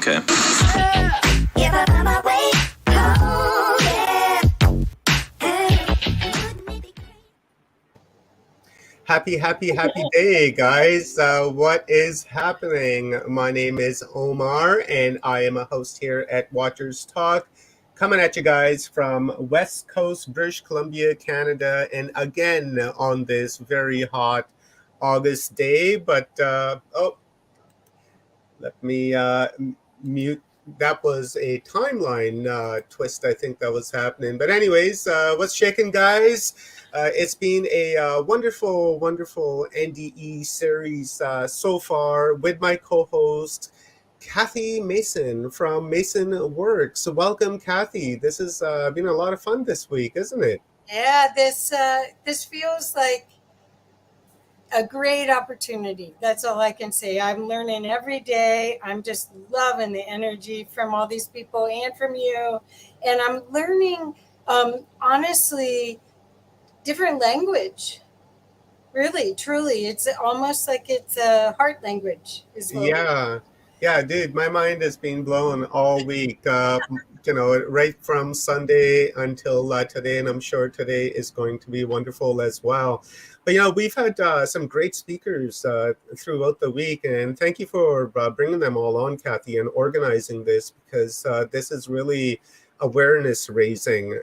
Okay. Happy day, guys. What is happening? My name is Omar, and I am a host here at Watchers Talk, coming at you guys from West Coast, British Columbia, Canada, and again on this very hot August day. But, let me mute. That was a timeline twist, I think that was happening. But anyways, what's shaking, guys? It's been a wonderful NDE series so far with my co-host, Kathy Mason from Mason Works. So welcome, Kathy. This has been a lot of fun this week, isn't it? Yeah, this feels like a great opportunity. That's all I can say. I'm learning every day. I'm just loving the energy from all these people and from you. And I'm learning, honestly, different language. Really, truly. It's almost like it's a heart language. Yeah, dude, my mind has been blown all week. Right from Sunday until today, and I'm sure today is going to be wonderful as well. But we've had some great speakers throughout the week, and thank you for bringing them all on, Kathy, and organizing this because this is really awareness raising.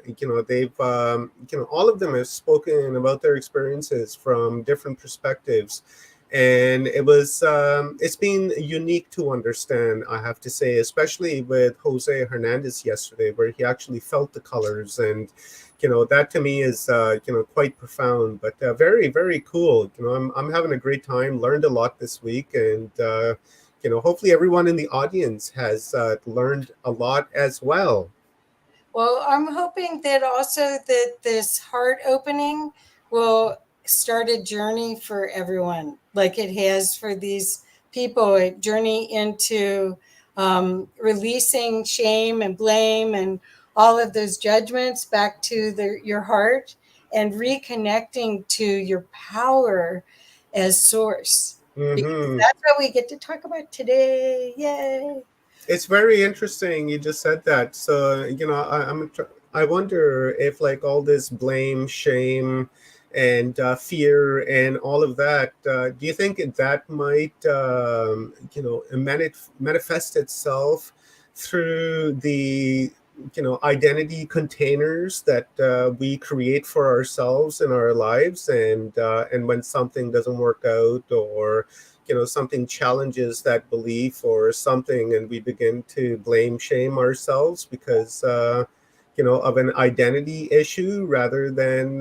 They've all of them have spoken about their experiences from different perspectives, and it's been unique to understand, I have to say, especially with Jose Hernandez yesterday, where he actually felt the colors, and that to me is quite profound, but very cool. I'm having a great time, learned a lot this week, and hopefully everyone in the audience has learned a lot as well. Well, I'm hoping that also that this heart opening will start a journey for everyone, like it has for these people, a journey into releasing shame and blame and all of those judgments back to your heart and reconnecting to your power as source. Because that's what we get to talk about today. Yay. It's very interesting you just said that. So, I wonder if like all this blame, shame, and fear and all of that, do you think that might, manifest itself through the, identity containers that we create for ourselves in our lives, and when something doesn't work out, or something challenges that belief or something, and we begin to blame, shame ourselves because of an identity issue rather than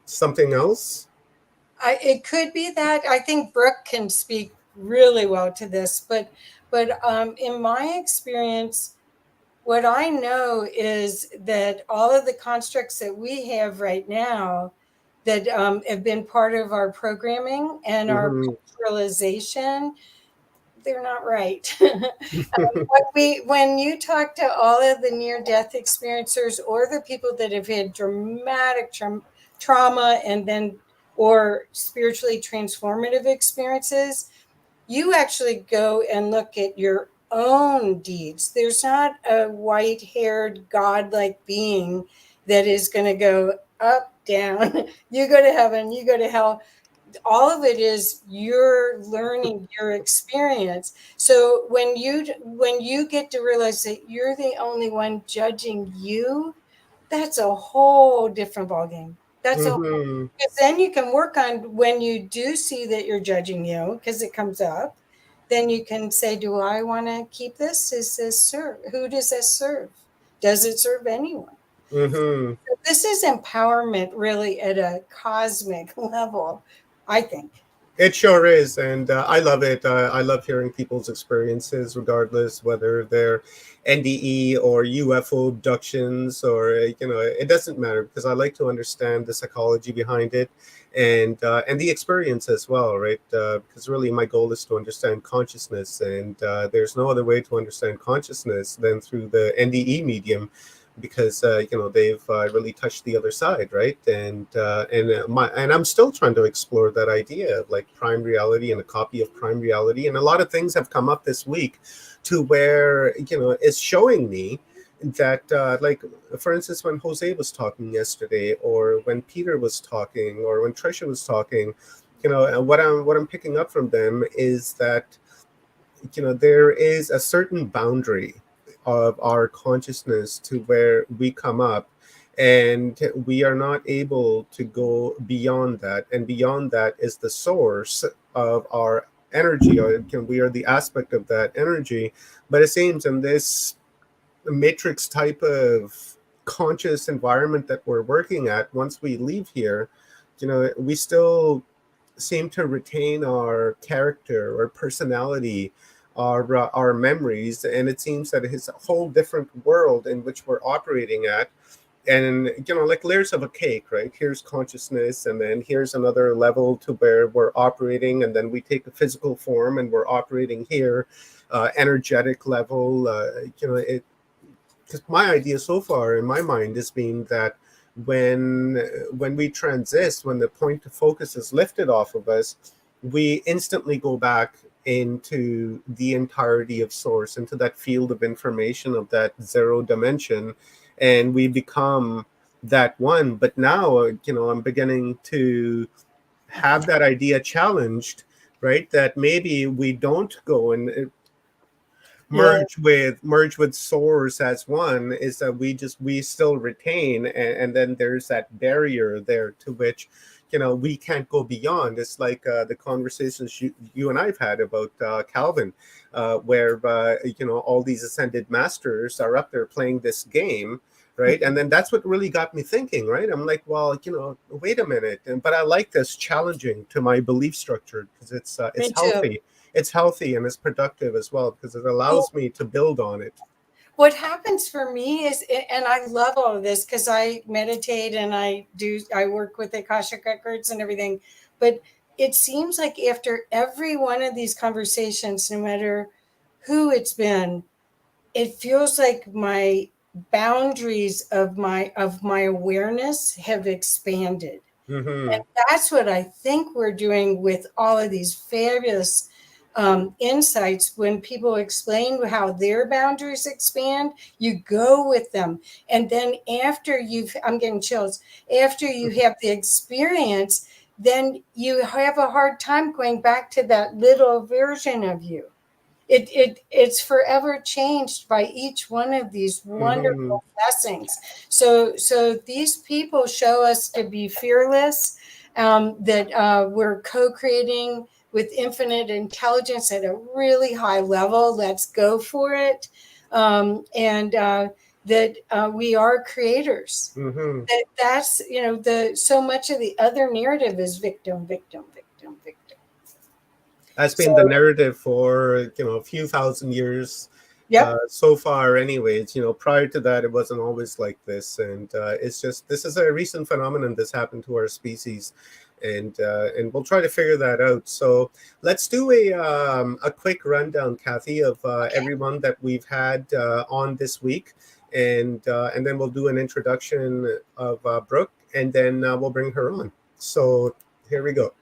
something else. It could be that. I think Brooke can speak really well to this, but in my experience, what I know is that all of the constructs that we have right now that have been part of our programming and our culturalization, they're not right. When you talk to all of the near-death experiencers or the people that have had dramatic trauma and then or spiritually transformative experiences, you actually go and look at your own deeds. There's not a white-haired godlike being that is going to go up, down. You go to heaven, you go to hell. All of it is you're learning your experience. So when you get to realize that you're the only one judging you, that's a whole different ballgame. Because then you can work on when you do see that you're judging you, because it comes up, then you can say, do I want to keep this? Is this serve? Who does this serve? Does it serve anyone? So this is empowerment really at a cosmic level, I think. It sure is, and I love it. I love hearing people's experiences, regardless whether they're NDE or UFO abductions, or it doesn't matter, because I like to understand the psychology behind it, and the experience as well, right? Because really, my goal is to understand consciousness, and there's no other way to understand consciousness than through the NDE medium, because they've really touched the other side, right? And I'm still trying to explore that idea of like prime reality and a copy of prime reality, and a lot of things have come up this week to where it's showing me that like, for instance, when Jose was talking yesterday, or when Peter was talking, or when Tricia was talking, and what I'm picking up from them is that there is a certain boundary of our consciousness to where we come up, and we are not able to go beyond that, and beyond that is the source of our energy, or we are the aspect of that energy. But it seems in this matrix type of conscious environment that we're working at, once we leave here, we still seem to retain our character or personality, our memories, and it seems that it's a whole different world in which we're operating at. And like layers of a cake, right? Here's consciousness, and then here's another level to where we're operating, and then we take a physical form and we're operating here, energetic level. It because my idea so far in my mind has been that when we transist, when the point of focus is lifted off of us, we instantly go back into the entirety of source, into that field of information of that zero dimension, and we become that one. But now I'm beginning to have that idea challenged, right? That maybe we don't go and Yeah. merge with source as one, is that we still retain, and then there's that barrier there to which we can't go beyond. It's like the conversations you and I've had about Calvin, where all these ascended masters are up there playing this game, right? And then that's what really got me thinking, right? I'm like, well, wait a minute, but I like this challenging to my belief structure, because it's Me too. healthy. It's healthy and it's productive as well, because it Well, allows me to build on it. what happens for me is, and I love all of this because I meditate and I work with Akashic records and everything, but it seems like after every one of these conversations, no matter who it's been, it feels like my boundaries of my awareness have expanded. Mm-hmm. And that's what I think we're doing with all of these fabulous insights. When people explain how their boundaries expand, you go with them. And then I'm getting chills, after you have the experience, then you have a hard time going back to that little version of you. It's forever changed by each one of these Mm-hmm. wonderful blessings. So these people show us to be fearless, that we're co-creating with infinite intelligence at a really high level. Let's go for it. And that we are creators. Mm-hmm. That's the so much of the other narrative is victim, victim, victim, victim. That's So been the narrative for a few thousand years yep. so far. Anyways, prior to that, it wasn't always like this, and it's just this is a recent phenomenon that's happened to our species, and we'll try to figure that out. So let's do a quick rundown, Kathy, of everyone that we've had on this week, and then we'll do an introduction of Brooke, and then we'll bring her on. So here we go.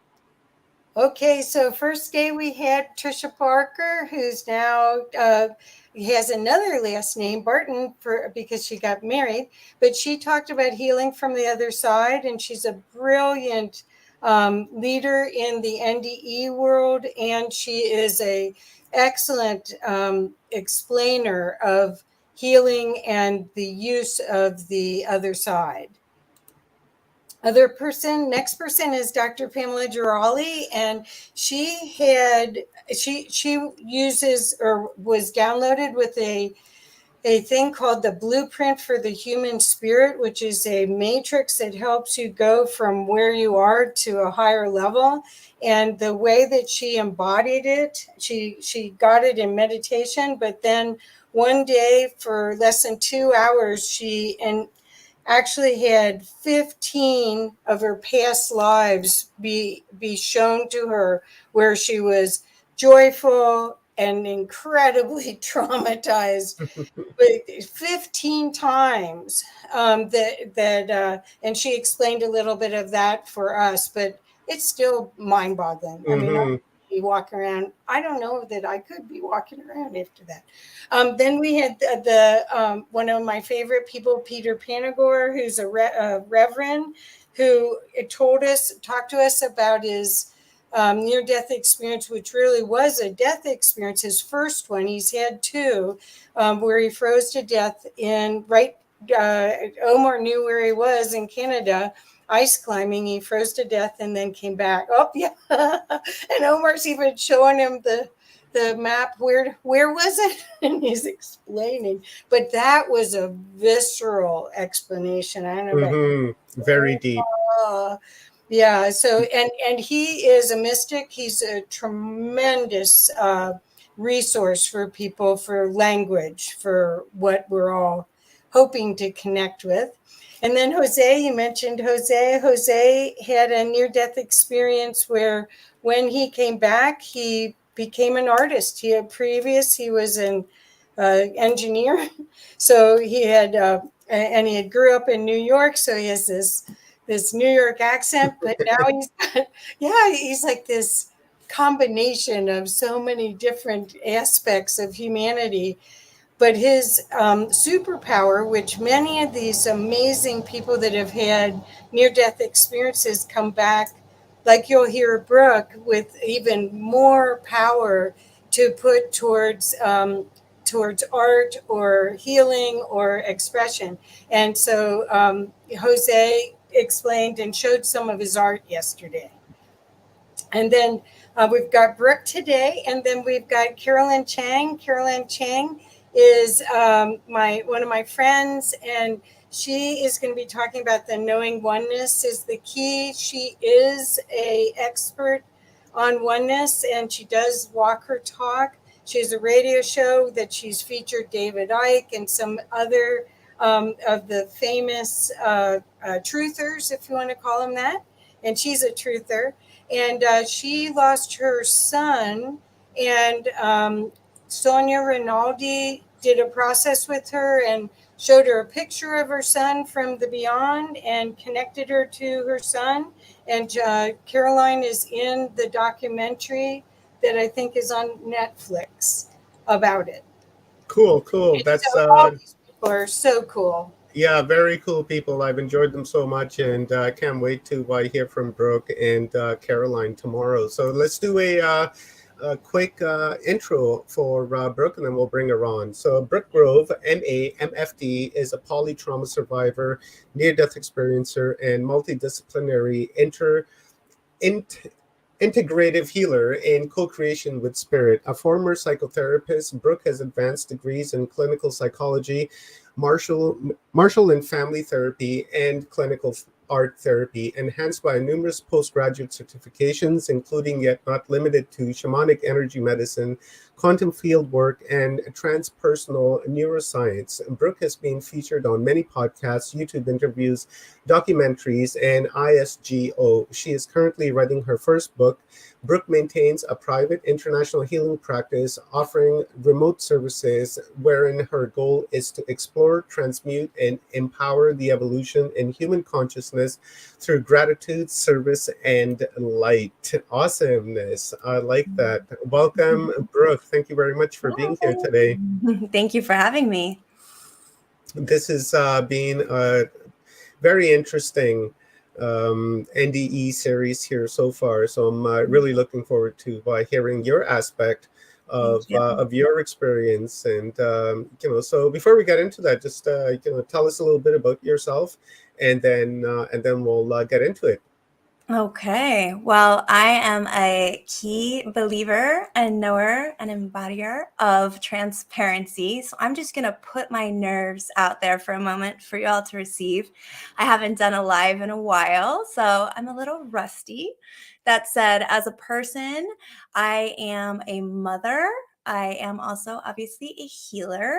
Okay, so first day we had Tricia Barker, who's now has another last name, Barton, because she got married. But she talked about healing from the other side, and she's a brilliant leader in the NDE world, and she is a excellent explainer of healing and the use of the other side. Next person is Dr. Pamela Gerali, and she uses, or was downloaded with a thing called the Blueprint for the Human Spirit, which is a matrix that helps you go from where you are to a higher level. And the way that she embodied it, she got it in meditation, but then one day for less than 2 hours, she actually had 15 of her past lives be shown to her, where she was joyful, and incredibly traumatized, but 15 times. And she explained a little bit of that for us, but it's still mind-boggling. I mean, Mm-hmm. be walking around. I don't know that I could be walking around after that. Then we had one of my favorite people, Peter Panagore, who's a reverend, who talked to us about his near-death experience, which really was a death experience. His first one, he's had two, where he froze to death Omar knew where he was in Canada, ice climbing. He froze to death and then came back. Oh, yeah. And Omar's even showing him the map. Where was it? And he's explaining. But that was a visceral explanation. I don't know about Mm-hmm. Very deep. yeah. So, and he is a mystic. He's a tremendous resource for people, for language, for what we're all hoping to connect with. And then Jose, you mentioned Jose. Jose had a near-death experience where when he came back, he became an artist. He was an engineer. So he had, and he had grew up in New York. So he has this New York accent, but now he's like this combination of so many different aspects of humanity. But his superpower, which many of these amazing people that have had near-death experiences come back, like you'll hear Brooke, with even more power to put towards art or healing or expression. And so Jose explained and showed some of his art yesterday. And then we've got Brooke today, and then we've got Carolyn Chang. Carolyn Chang is one of my friends, and she is going to be talking about the knowing oneness is the key. She is a expert on oneness, and she does walk her talk. She has a radio show that she's featured David Icke and some other of the famous truthers, if you want to call them that. And she's a truther. And she lost her son, and Sonia Rinaldi did a process with her and showed her a picture of her son from the beyond and connected her to her son. And Caroline is in the documentary that I think is on Netflix about it. Cool. And That's so all these people are so cool. yeah, very cool people. I've enjoyed them so much, and I can't wait to hear from Brooke and Caroline tomorrow. So let's do a quick intro for Brooke, and then we'll bring her on. So Brooke Grove, MA, MFD, is a polytrauma survivor, near-death experiencer, and multidisciplinary integrative healer in co-creation with spirit. A former psychotherapist, Brooke has advanced degrees in clinical psychology, martial and family therapy, and clinical art therapy, enhanced by numerous postgraduate certifications, including yet not limited to shamanic energy medicine, quantum field work, and transpersonal neuroscience. Brooke has been featured on many podcasts, YouTube interviews, documentaries, and ISGO. She is currently writing her first book. Brooke maintains a private international healing practice offering remote services, wherein her goal is to explore, transmute, and empower the evolution in human consciousness through gratitude, service, and light. Awesomeness. I like that. Welcome, Brooke. Thank you very much for being here today. Thank you for having me. This has been a very interesting NDE series here so far. So I'm really looking forward to hearing your aspect of your experience. And so before we get into that, just tell us a little bit about yourself, and then we'll get into it. Okay. Well, I am a key believer and knower and embodier of transparency. So I'm just going to put my nerves out there for a moment for y'all to receive. I haven't done a live in a while, so I'm a little rusty. That said, as a person, I am a mother. I am also obviously a healer,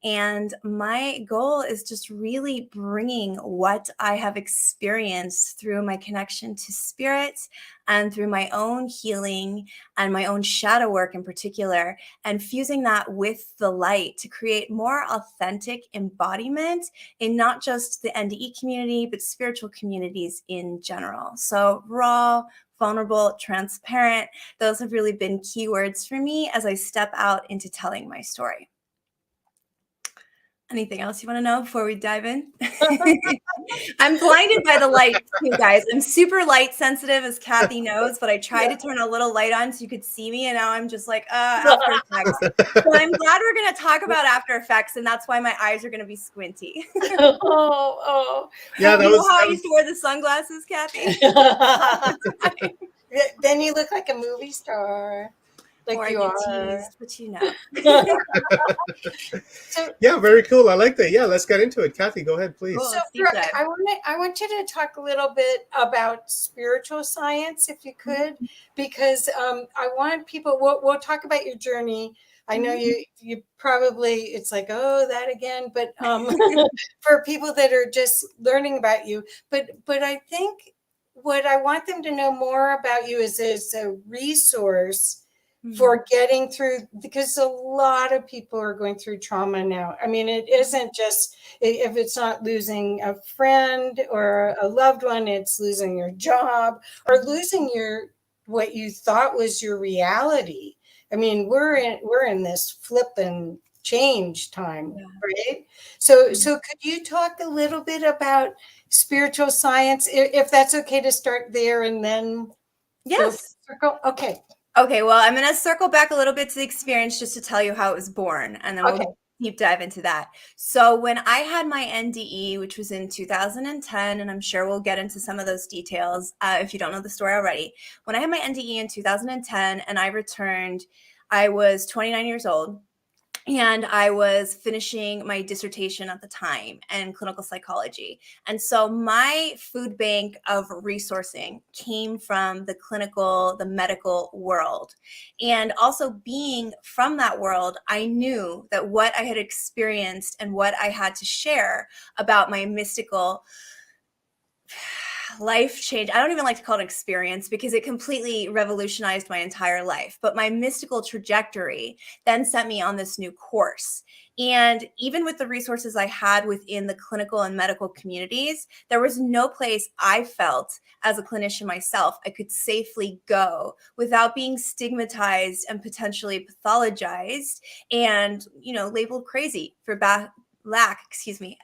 and my goal is just really bringing what I have experienced through my connection to spirit and through my own healing and my own shadow work in particular, and fusing that with the light to create more authentic embodiment in not just the NDE community, but spiritual communities in general. So raw, vulnerable, transparent, those have really been keywords for me as I step out into telling my story. Anything else you want to know before we dive in? I'm blinded by the light too, guys. I'm super light sensitive, as Kathy knows, but I tried to turn a little light on so you could see me, and now I'm just like, After Effects. So I'm glad we're going to talk about After Effects, and that's why my eyes are going to be squinty. Yeah, you know how I used to wear the sunglasses, Kathy? Then you look like a movie star. Like or you get are. teased, but you know. So, yeah, very cool. I like that. Yeah, let's get into it. Kathy, go ahead, please. Cool. so Brooke, I want you to talk a little bit about spiritual science, if you could, because I want people. We'll talk about your journey. I know you probably, it's like, oh, that again, but for people that are just learning about you, but I think what I want them to know more about you is a resource for getting through, because a lot of people are going through trauma now. I mean, it isn't just, if it's not losing a friend or a loved one, it's losing your job or losing what you thought was your reality. I mean, we're in this flip and change time, right? So could you talk a little bit about spiritual science, if that's okay to start there, and then Yes. Okay, well, I'm going to circle back a little bit to the experience just to tell you how it was born, and then we'll deep dive into that. So when I had my NDE, which was in 2010, and I'm sure we'll get into some of those details if you don't know the story already. When I had my NDE in 2010 and I returned, I was 29 years old. And I was finishing my dissertation at the time in clinical psychology. And so my food bank of resourcing came from the clinical, the medical world. And also being from that world, I knew that what I had experienced and what I had to share about my mystical life change. I don't even like to call it experience because it completely revolutionized my entire life. But my mystical trajectory then sent me on this new course. And even with the resources I had within the clinical and medical communities, there was no place I felt as a clinician myself I could safely go without being stigmatized and potentially pathologized and, labeled crazy for lack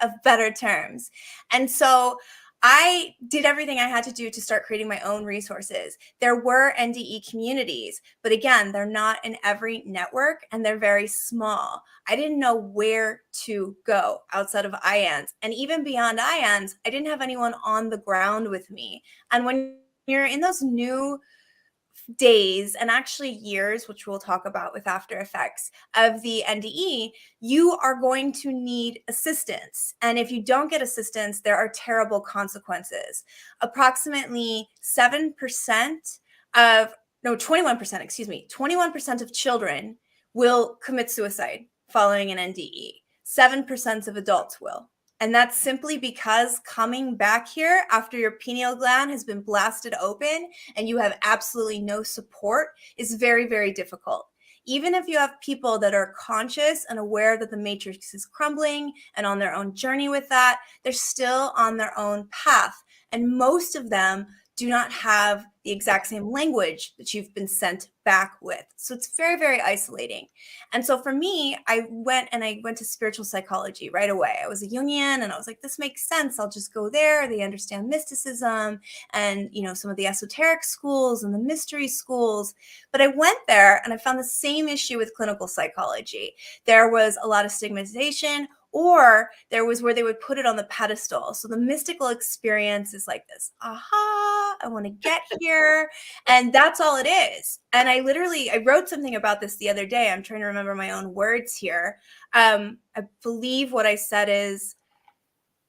of better terms. And so I did everything I had to do to start creating my own resources. There were NDE communities, but again, they're not in every network and they're very small. I didn't know where to go outside of IANS. And even beyond IANS, I didn't have anyone on the ground with me. And when you're in those new days and actually years, which we'll talk about with After Effects of the NDE, you are going to need assistance. And if you don't get assistance, there are terrible consequences. Approximately 7% of, no, 21%, 21% of children will commit suicide following an NDE. 7% of adults will. And that's simply because coming back here after your pineal gland has been blasted open and you have absolutely no support is very, very difficult. Even if you have people that are conscious and aware that the matrix is crumbling and on their own journey with that, they're still on their own path. And most of them do not have the exact same language that you've been sent back with. So it's very, very isolating. And so for me, I went to spiritual psychology right away. I was a Jungian and I was like, this makes sense. I'll just go there. They understand mysticism and, some of the esoteric schools and the mystery schools. But I went there and I found the same issue with clinical psychology. There was a lot of stigmatization, or there was where they would put it on the pedestal. So the mystical experience is like this, aha, I want to get here. And that's all it is. And I wrote something about this the other day. I'm trying to remember my own words here. I believe what I said is,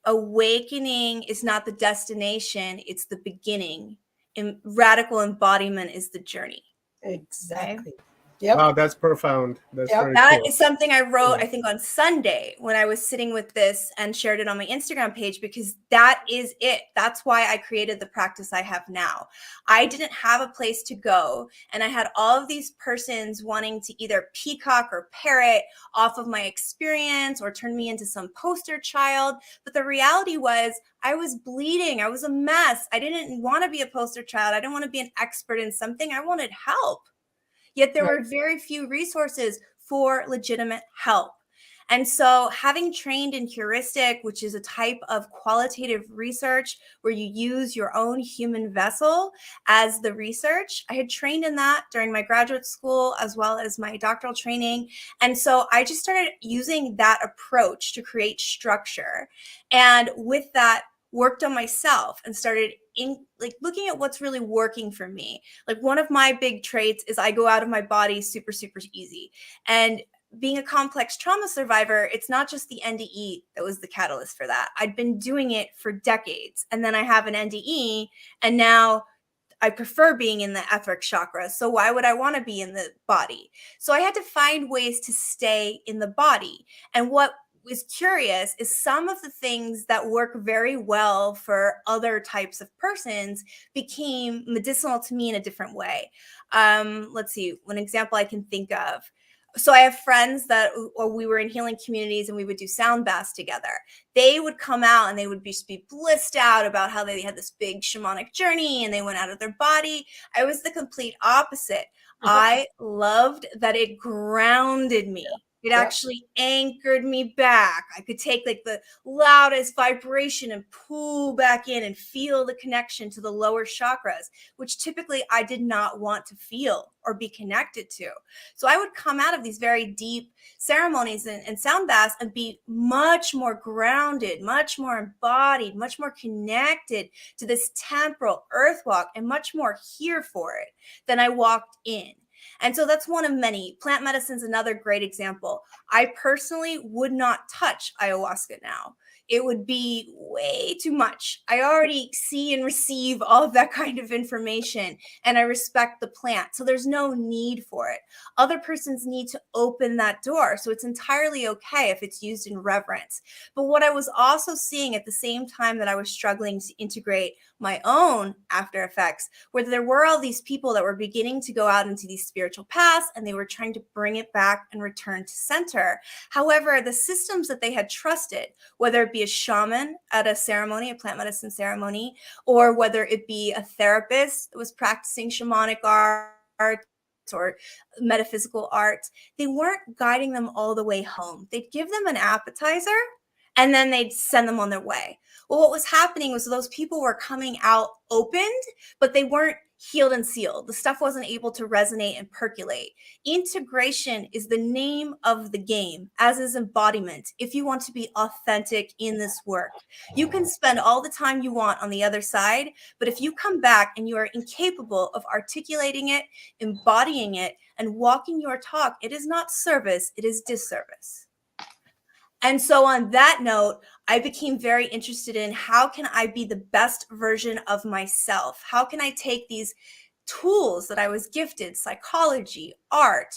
awakening is not the destination, it's the beginning. And radical embodiment is the journey. Exactly. Okay? Yep. Wow, that's profound. That's Yep. very That cool. is something I wrote, Yeah. I think, on Sunday when I was sitting with this and shared it on my Instagram page, because that is it. That's why I created the practice I have now. I didn't have a place to go, and I had all of these persons wanting to either peacock or parrot off of my experience or turn me into some poster child. But the reality was I was bleeding. I was a mess. I didn't want to be a poster child. I didn't want to be an expert in something. I wanted help. Yet there were very few resources for legitimate help. And so, having trained in heuristic, which is a type of qualitative research where you use your own human vessel as the research, I had trained in that during my graduate school as well as my doctoral training. And so, I just started using that approach to create structure. And with that, worked on myself and started looking at what's really working for me. Like, one of my big traits is I go out of my body super, super easy. And being a complex trauma survivor, it's not just the NDE that was the catalyst for that. I'd been doing it for decades. And then I have an NDE, and now I prefer being in the etheric chakra. So why would I want to be in the body? So I had to find ways to stay in the body. And what was curious is some of the things that work very well for other types of persons became medicinal to me in a different way. Let's see, one example I can think of. So I have friends that, or we were in healing communities and we would do sound baths together. They would come out and they would just be blissed out about how they had this big shamanic journey and they went out of their body. I was the complete opposite. I loved that it grounded me. It actually anchored me back. I could take like the loudest vibration and pull back in and feel the connection to the lower chakras, which typically I did not want to feel or be connected to. So I would come out of these very deep ceremonies and sound baths and be much more grounded, much more embodied, much more connected to this temporal earth walk and much more here for it than I walked in. And so that's one of many. Plant medicine is another great example. I personally would not touch ayahuasca now. It would be way too much. I already see and receive all of that kind of information, and I respect the plant. So there's no need for it. Other persons need to open that door. So it's entirely okay if it's used in reverence. But what I was also seeing at the same time that I was struggling to integrate my own after effects, where there were all these people that were beginning to go out into these spiritual paths and they were trying to bring it back and return to center. However, the systems that they had trusted, whether it be a shaman at a ceremony, a plant medicine ceremony, or whether it be a therapist that was practicing shamanic art or metaphysical art, they weren't guiding them all the way home. They'd give them an appetizer and then they'd send them on their way. Well, what was happening was those people were coming out opened, but they weren't healed and sealed. The stuff wasn't able to resonate and percolate. Integration is the name of the game, as is embodiment, if you want to be authentic in this work. You can spend all the time you want on the other side, but if you come back and you are incapable of articulating it, embodying it, and walking your talk, it is not service, it is disservice. And so on that note, I became very interested in how can I be the best version of myself? How can I take these tools that I was gifted, psychology, art,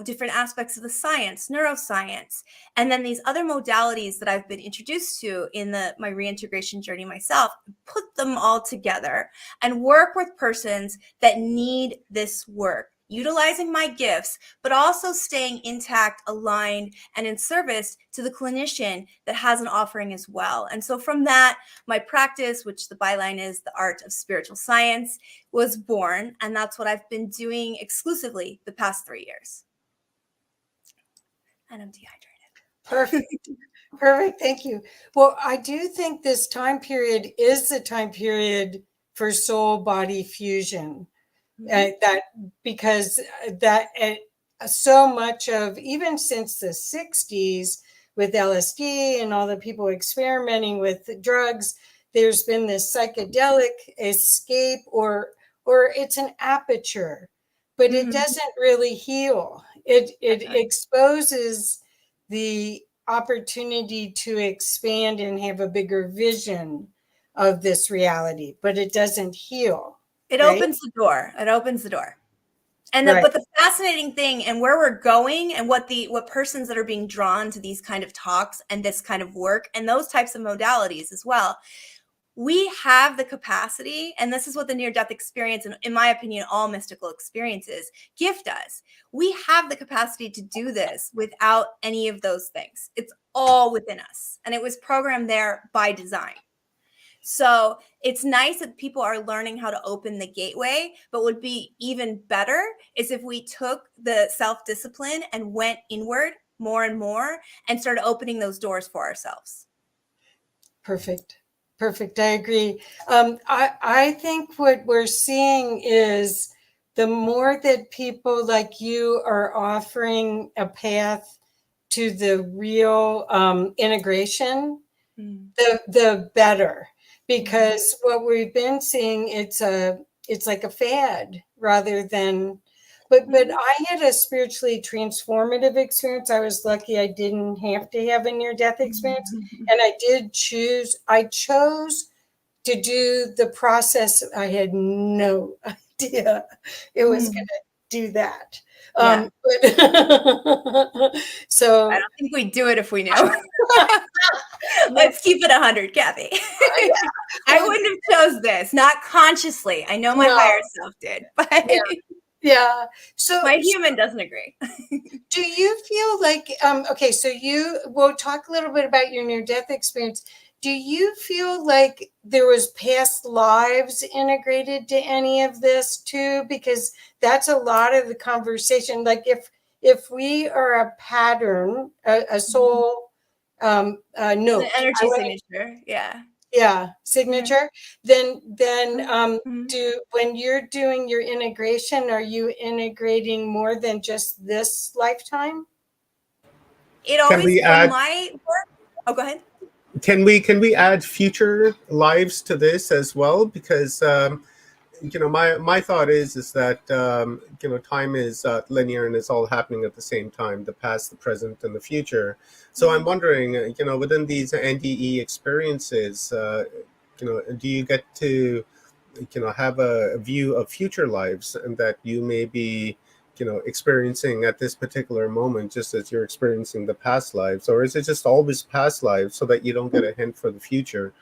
different aspects of the science, neuroscience, and then these other modalities that I've been introduced to in my reintegration journey myself, put them all together and work with persons that need this work, utilizing my gifts, but also staying intact, aligned, and in service to the clinician that has an offering as well. And so from that, my practice, which the byline is the art of spiritual science, was born. And that's what I've been doing exclusively the past 3 years. And I'm dehydrated. Perfect. Perfect. Thank you. Well, I do think this time period is the time period for soul body fusion. That because that so much of, even since the 60s with LSD and all the people experimenting with drugs, there's been this psychedelic escape or it's an aperture, but it doesn't really heal. It exposes the opportunity to expand and have a bigger vision of this reality, but it doesn't heal. It opens the door. It opens the door. And Right. but the fascinating thing and where we're going and what persons that are being drawn to these kind of talks and this kind of work and those types of modalities as well, we have the capacity, and this is what the near-death experience, and in my opinion, all mystical experiences gift us. We have the capacity to do this without any of those things. It's all within us, and it was programmed there by design. So it's nice that people are learning how to open the gateway, but would be even better is if we took the self-discipline and went inward more and more and started opening those doors for ourselves. Perfect. Perfect. I agree. I think what we're seeing is the more that people like you are offering a path to the real integration, the better. Because what we've been seeing, it's like a fad rather than. But I had a spiritually transformative experience. I was lucky I didn't have to have a near-death experience. And I chose to do the process. I had no idea it was going to do that. Yeah. So I don't think we'd do it if we knew. Let's keep it 100, Kathy. Yeah. I wouldn't have chose this, not consciously. I know my higher self did, but yeah. So my human doesn't agree. do you feel like, okay, so we'll talk a little bit about your near-death experience. Do you feel like there was past lives integrated to any of this too? Because that's a lot of the conversation. Like if we are a pattern, a soul note, The energy signature, signature, then Mhm. when you're doing your integration, are you integrating more than just this lifetime? It Can always, we when add my work, oh, go ahead. can we add future lives to this as well? Because my thought is that time is linear and it's all happening at the same time, the past, the present, and the future. So I'm wondering, within these NDE experiences, do you get to have a view of future lives and that you may be experiencing at this particular moment just as you're experiencing the past lives, or is it just always past lives so that you don't get a hint for the future?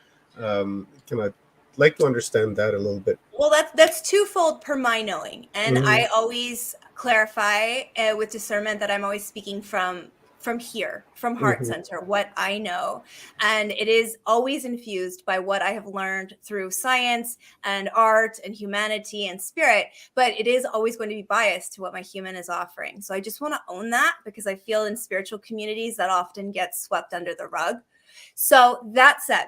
Like to understand that a little bit. Well, that's twofold per my knowing, and Mhm. I always clarify with discernment that I'm always speaking from here, from heart Mhm. center, what I know, and it is always infused by what I have learned through science and art and humanity and spirit, but it is always going to be biased to what my human is offering. So I just want to own that, because I feel in spiritual communities that often gets swept under the rug. So that said,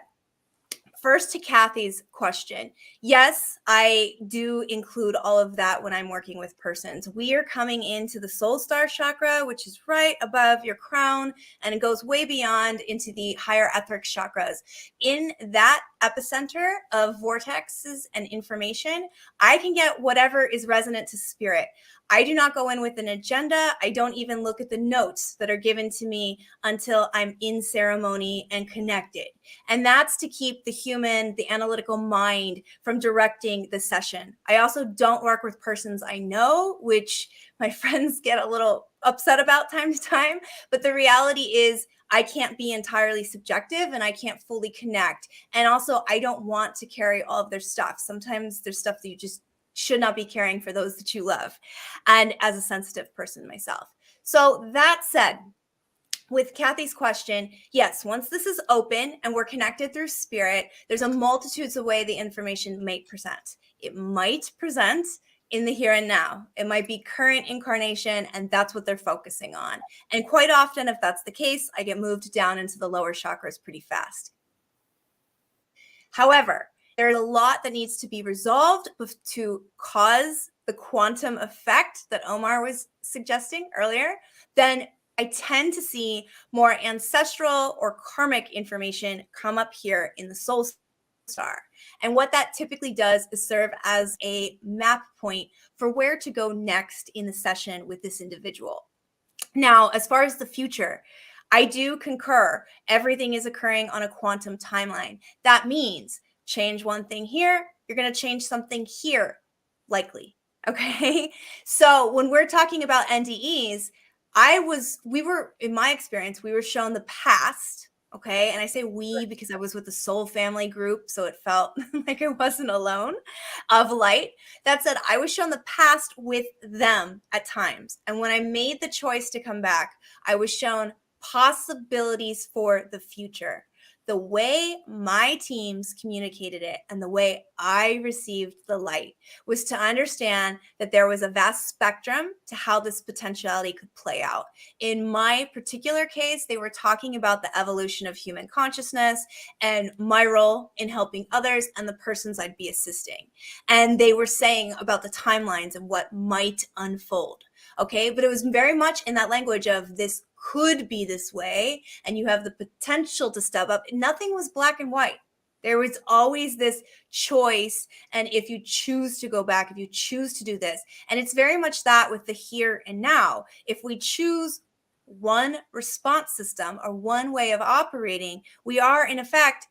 first, to Kathy's question, yes, I do include all of that when I'm working with persons. We are coming into the soul star chakra, which is right above your crown, and it goes way beyond into the higher etheric chakras. In that epicenter of vortexes and information, I can get whatever is resonant to spirit. I do not go in with an agenda. I don't even look at the notes that are given to me until I'm in ceremony and connected. And that's to keep the human, the analytical mind from directing the session. I also don't work with persons I know, which my friends get a little upset about time to time. But the reality is, I can't be entirely subjective and I can't fully connect. And also, I don't want to carry all of their stuff. Sometimes there's stuff that you just should not be carrying for those that you love. And as a sensitive person myself. So that said, with Kathy's question, yes, once this is open and we're connected through spirit, there's a multitudes of ways the information may present. It might present in the here and now. It might be current incarnation, and that's what they're focusing on. And quite often, if that's the case, I get moved down into the lower chakras pretty fast. However, there's a lot that needs to be resolved to cause the quantum effect that Omar was suggesting earlier. Then I tend to see more ancestral or karmic information come up here in the soul star. And what that typically does is serve as a map point for where to go next in the session with this individual. Now, as far as the future, I do concur. Everything is occurring on a quantum timeline. That means change one thing here, you're going to change something here, likely. Okay. So when we're talking about NDEs, we were, in my experience, we were shown the past. Okay. And I say we because I was with the soul family group. So it felt like I wasn't alone of light. That said, I was shown the past with them at times. And when I made the choice to come back, I was shown possibilities for the future. The way my teams communicated it and the way I received the light was to understand that there was a vast spectrum to how this potentiality could play out. In my particular case, they were talking about the evolution of human consciousness and my role in helping others and the persons I'd be assisting. And they were saying about the timelines and what might unfold. Okay, but it was very much in that language of this could be this way, and you have the potential to step up. Nothing was black and white. There was always this choice. And if you choose to go back, if you choose to do this, and it's very much that with the here and now, if we choose one response system or one way of operating, we are in effect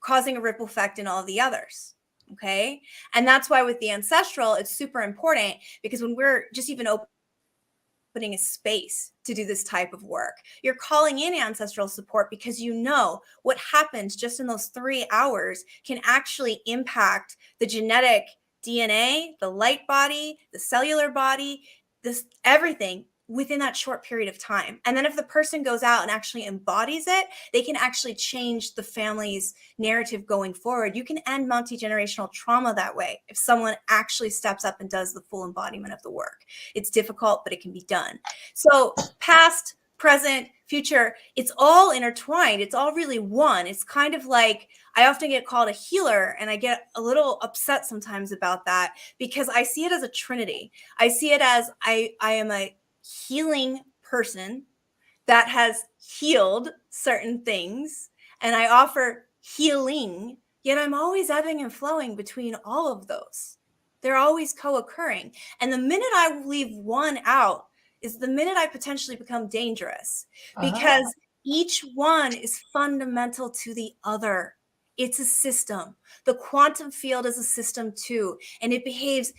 causing a ripple effect in all of the others. Okay. And that's why with the ancestral, it's super important because when we're just even opening a space to do this type of work, you're calling in ancestral support because you know what happens just in those 3 hours can actually impact the genetic DNA, the light body, the cellular body, this everything within that short period of time. And then if the person goes out and actually embodies it, they can actually change the family's narrative going forward. You can end multi-generational trauma that way if someone actually steps up and does the full embodiment of the work. It's difficult, but it can be done. So past, present, future, it's all intertwined. It's all really one. It's kind of like, I often get called a healer, and I get a little upset sometimes about that because I see it as a trinity. I see it as I am a healing person that has healed certain things, and I offer healing, yet I'm always ebbing and flowing between all of those. They're always co-occurring. And the minute I leave one out is the minute I potentially become dangerous because each one is fundamental to the other. It's a system. The quantum field is a system too, and it behaves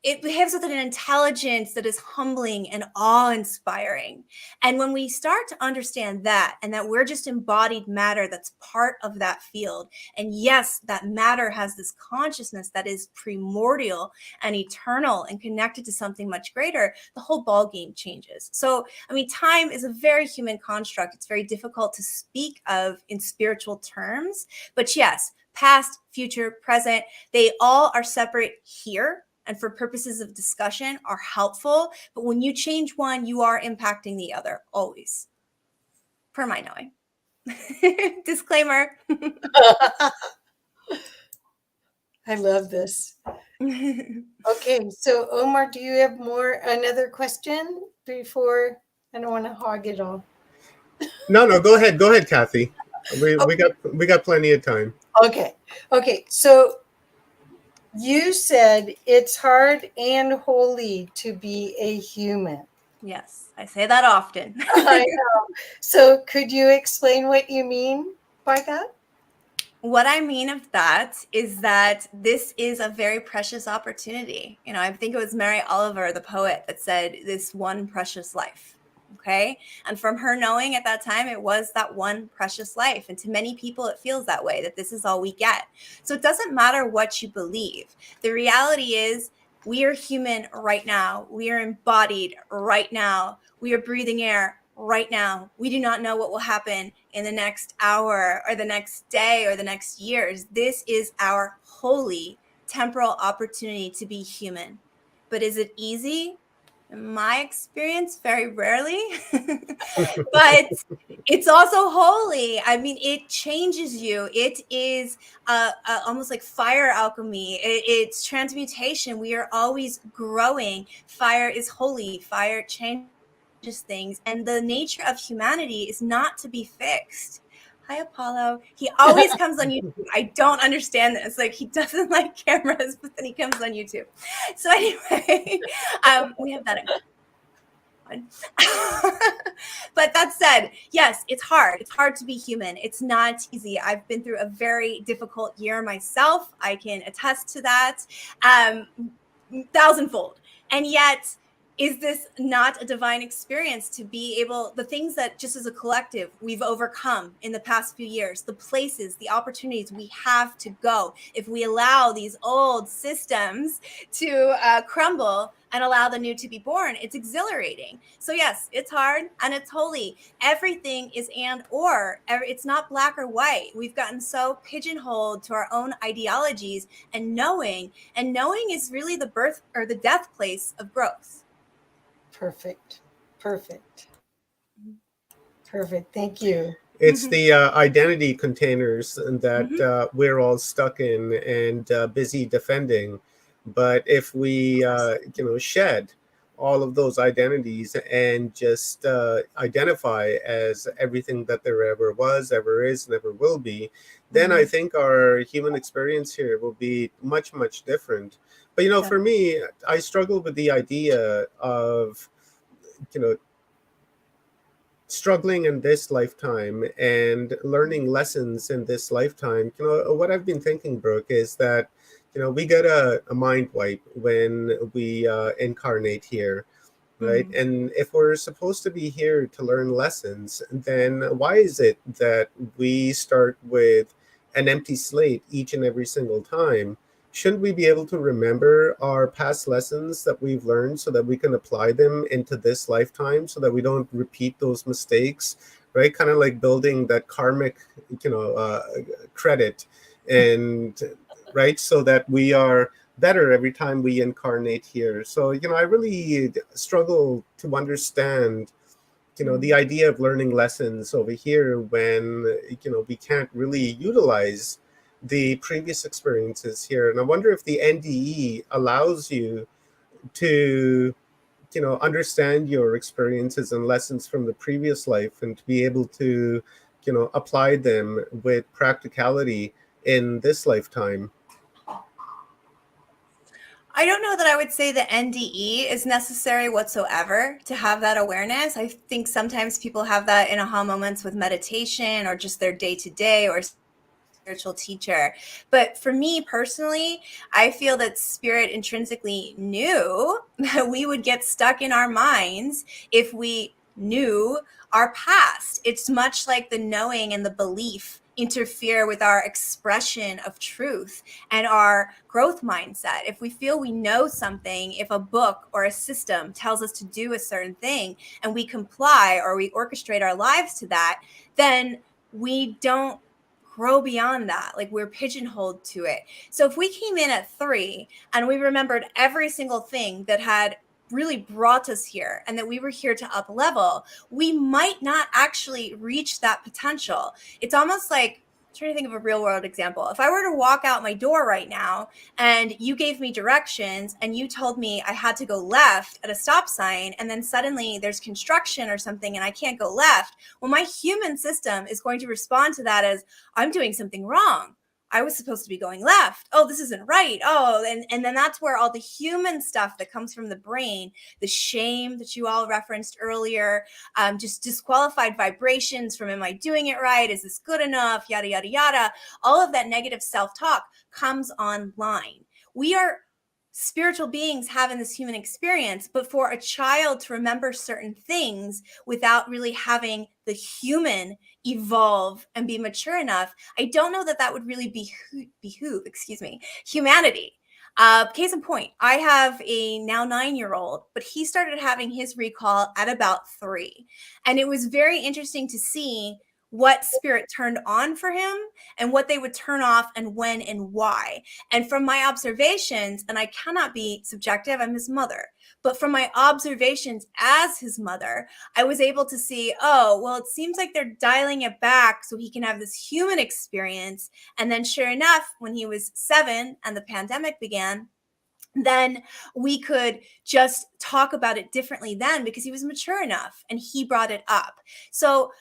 with an intelligence that is humbling and awe-inspiring. And when we start to understand that, and that we're just embodied matter that's part of that field, and yes, that matter has this consciousness that is primordial and eternal and connected to something much greater, the whole ball game changes. So, I mean, time is a very human construct. It's very difficult to speak of in spiritual terms, but yes, past, future, present, they all are separate here, and for purposes of discussion are helpful. But when you change one, you are impacting the other, always, per my knowing. Disclaimer. I love this. Okay, so Omar, do you have another question before? I don't want to hog it all. No, go ahead, Kathy. We got plenty of time. Okay, so you said it's hard and holy to be a human. Yes, I say that often. I know. So could you explain what you mean by that? What I mean of that is that this is a very precious opportunity. You know, I think it was Mary Oliver, the poet, that said this one precious life. Okay. And from her knowing at that time, it was that one precious life. And to many people, it feels that way, that this is all we get. So it doesn't matter what you believe. The reality is we are human right now. We are embodied right now. We are breathing air right now. We do not know what will happen in the next hour or the next day or the next years. This is our holy temporal opportunity to be human. But is it easy? In my experience, very rarely. But it's also holy. I mean, it changes you. It is almost like fire alchemy. It's transmutation. We are always growing. Fire is holy. Fire changes things, and the nature of humanity is not to be fixed. Hi, Apollo. He always comes on YouTube. I don't understand this. Like, he doesn't like cameras, but then he comes on YouTube. So anyway, we have that in common. But that said, yes, it's hard. It's hard to be human. It's not easy. I've been through a very difficult year myself. I can attest to that. Thousandfold. And yet, is this not a divine experience to be able, the things that just as a collective we've overcome in the past few years, the places, the opportunities we have to go, if we allow these old systems to crumble and allow the new to be born, it's exhilarating. So yes, it's hard and it's holy. Everything is and or, it's not black or white. We've gotten so pigeonholed to our own ideologies and knowing is really the birth or the death place of growth. Perfect. Thank you. It's the identity containers that we're all stuck in and busy defending. But if we, shed all of those identities and just identify as everything that there ever was, ever is, never will be, then I think our human experience here will be much, much different. But, for me, I struggle with the idea of, struggling in this lifetime and learning lessons in this lifetime. What I've been thinking, Brooke, is that we get a mind wipe when we incarnate here, right? And if we're supposed to be here to learn lessons, then why is it that we start with an empty slate each and every single time? Shouldn't we be able to remember our past lessons that we've learned so that we can apply them into this lifetime so that we don't repeat those mistakes, right? Kind of like building that karmic, credit, and right, so that we are better every time we incarnate here. So, I really struggle to understand, the idea of learning lessons over here when, we can't really utilize the previous experiences here. And I wonder if the NDE allows you to, understand your experiences and lessons from the previous life and to be able to, apply them with practicality in this lifetime. I don't know that I would say the NDE is necessary whatsoever to have that awareness. I think sometimes people have that in aha moments with meditation or just their day-to-day or spiritual teacher. But for me personally, I feel that spirit intrinsically knew that we would get stuck in our minds if we knew our past. It's much like the knowing and the belief interfere with our expression of truth and our growth mindset. If we feel we know something, if a book or a system tells us to do a certain thing and we comply or we orchestrate our lives to that, then we don't grow beyond that. Like, we're pigeonholed to it. So if we came in at 3 and we remembered every single thing that had really brought us here and that we were here to up level, we might not actually reach that potential. It's almost like, I'm trying to think of a real world example. If I were to walk out my door right now and you gave me directions and you told me I had to go left at a stop sign, and then suddenly there's construction or something and I can't go left, well, my human system is going to respond to that as, I'm doing something wrong. I was supposed to be going left. Oh, this isn't right. Oh, and then that's where all the human stuff that comes from the brain, the shame that you all referenced earlier, just disqualified vibrations from, am I doing it right? Is this good enough? Yada, yada, yada. All of that negative self-talk comes online. We are spiritual beings having this human experience, but for a child to remember certain things without really having the human evolve and be mature enough, I don't know that that would really behoove humanity. Case in point, I have a now 9-year-old, but he started having his recall at about 3. And it was very interesting to see what spirit turned on for him and what they would turn off and when and why. And from my observations, and I cannot be subjective, I'm his mother, but from my observations as his mother, I was able to see, oh, well, it seems like they're dialing it back so he can have this human experience. And then sure enough, when he was 7 and the pandemic began, then we could just talk about it differently then because he was mature enough and he brought it up. So,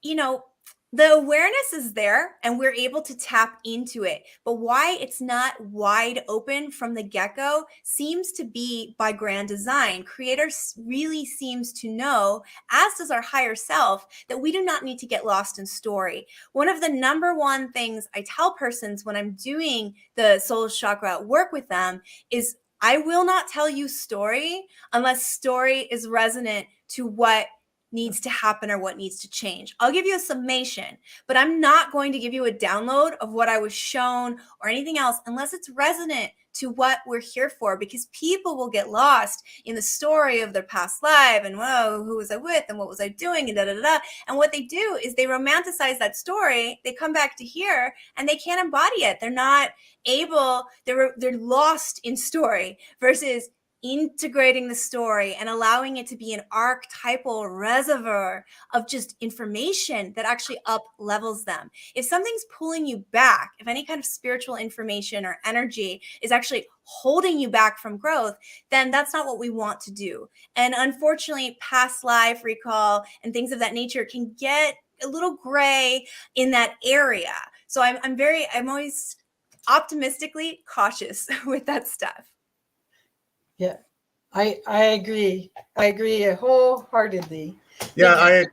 the awareness is there and we're able to tap into it. But why it's not wide open from the get-go seems to be by grand design. Creator really seems to know, as does our higher self, that we do not need to get lost in story. One of the number one things I tell persons when I'm doing the soul chakra work with them is I will not tell you story unless story is resonant to what needs to happen or what needs to change. I'll give you a summation, but I'm not going to give you a download of what I was shown or anything else unless it's resonant to what we're here for, because people will get lost in the story of their past life and, whoa, who was I with and what was I doing and da da da. And what they do is they romanticize that story. They come back to here and they can't embody it. They're not able, they're lost in story versus integrating the story and allowing it to be an archetypal reservoir of just information that actually up levels them. If something's pulling you back, if any kind of spiritual information or energy is actually holding you back from growth, then that's not what we want to do. And unfortunately, past life recall and things of that nature can get a little gray in that area. So I'm always optimistically cautious with that stuff. Yeah, I agree. I agree wholeheartedly. Yeah,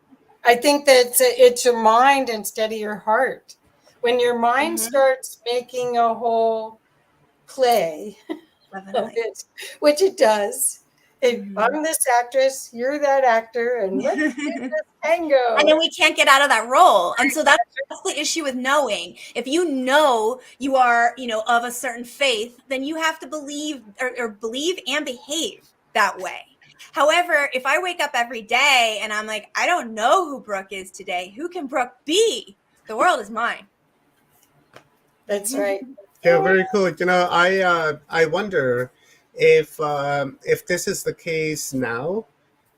I think that it's your mind instead of your heart. When your mind starts making a whole play of it, which it does. I'm this actress, you're that actor, and let's do this tango. And then we can't get out of that role. And so that's the issue with knowing. If you know you are, of a certain faith, then you have to believe or believe and behave that way. However, if I wake up every day and I'm like, I don't know who Brooke is today, who can Brooke be? The world is mine. That's right. Yeah, very cool. I wonder if this is the case now,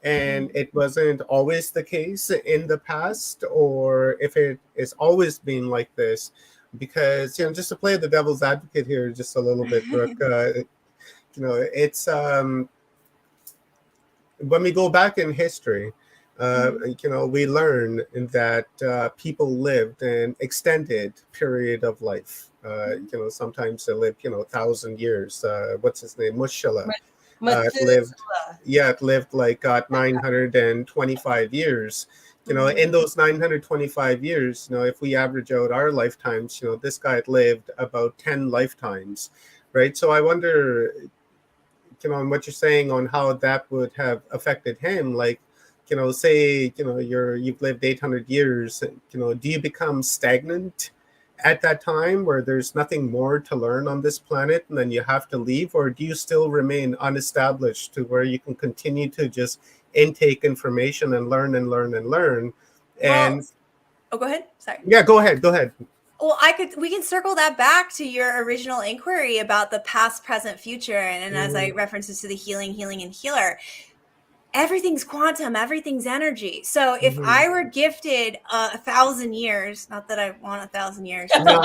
and it wasn't always the case in the past, or if it is always been like this. Because just to play the devil's advocate here, just a little bit, Brooke. It's when we go back in history. We learn that people lived an extended period of life. Sometimes they lived, 1,000 years. What's his name? Mushila. It lived like 925 years. In those 925 years, if we average out our lifetimes, this guy lived about 10 lifetimes, right? So I wonder, on what you're saying on how that would have affected him, like, say, you've lived 800 years, do you become stagnant at that time where there's nothing more to learn on this planet and then you have to leave? Or do you still remain unestablished to where you can continue to just intake information and learn and learn and learn? And go ahead. Sorry. Yeah, go ahead. Well, we can circle that back to your original inquiry about the past, present, future. And as I references to the healing, and healer, everything's quantum, everything's energy. So if I were gifted 1,000 years, not that I want 1,000 years. No.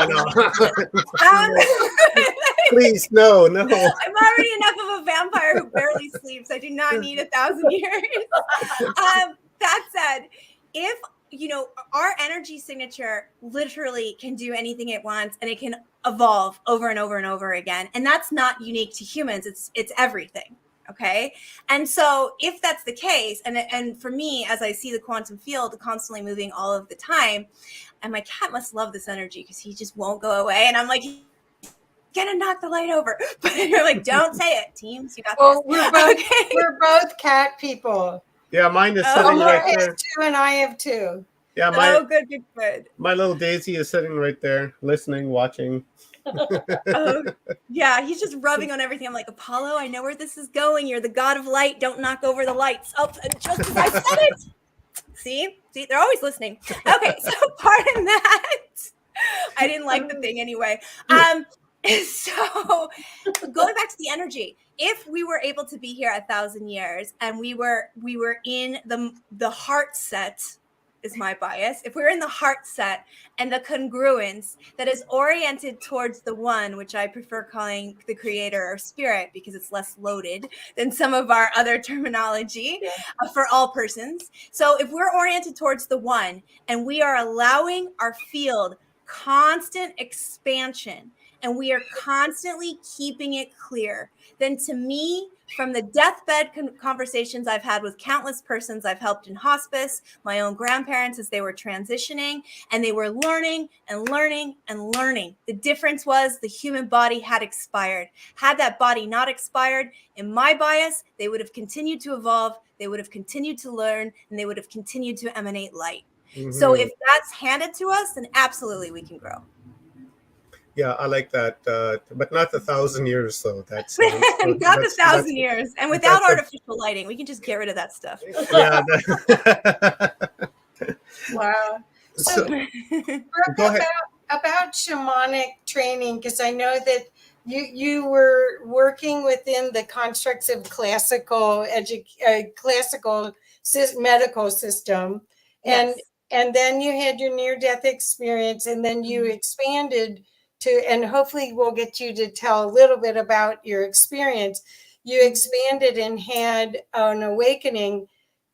Please, no. I'm already enough of a vampire who barely sleeps. I do not need 1,000 years. That said, if our energy signature literally can do anything it wants, and it can evolve over and over and over again. And that's not unique to humans. It's everything. Okay. And so if that's the case, and for me, as I see the quantum field constantly moving all of the time, and my cat must love this energy because he just won't go away. And I'm like, gonna knock the light over. But you're like, don't say it, teams. You got this. We're both cat people. Yeah, mine is sitting right there. Two, and I have two. Yeah, good. My little Daisy is sitting right there, listening, watching. Yeah, he's just rubbing on everything. I'm like, Apollo, I know where this is going. You're the god of light. Don't knock over the lights. Oh, just as I said it. See, they're always listening. Okay, so pardon that. I didn't like the thing anyway. So going back to the energy, if we were able to be here 1,000 years and we were in the heart set, is my bias. If we're in the heart set and the congruence that is oriented towards the one, which I prefer calling the creator or spirit because it's less loaded than some of our other terminology for all persons. So if we're oriented towards the one and we are allowing our field constant expansion and we are constantly keeping it clear, then to me, from the deathbed conversations I've had with countless persons I've helped in hospice, my own grandparents as they were transitioning, and they were learning and learning and learning. The difference was the human body had expired. Had that body not expired, in my bias, they would have continued to evolve, they would have continued to learn, and they would have continued to emanate light. Mm-hmm. So if that's handed to us, then absolutely we can grow. Yeah, I like that, but not 1,000 years though. That sounds Not the 1,000 years, and without artificial lighting, we can just get rid of that stuff. Yeah. Wow. So, Brooke, about shamanic training, because I know that you were working within the constructs of classical medical system, and Yes. and then you had your near-death experience, and then you expanded to, and hopefully we'll get you to tell a little bit about your experience. You expanded and had an awakening,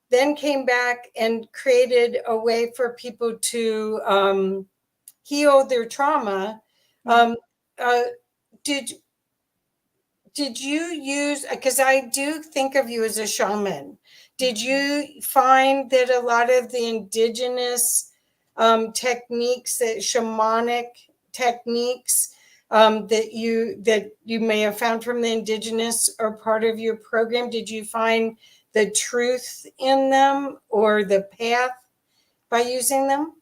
then came back and created a way for people to heal their trauma. Did you use, because I do think of you as a shaman, did you find that a lot of the indigenous techniques, that shamanic techniques that you may have found from the indigenous are part of your program? Did you find the truth in them or the path by using them?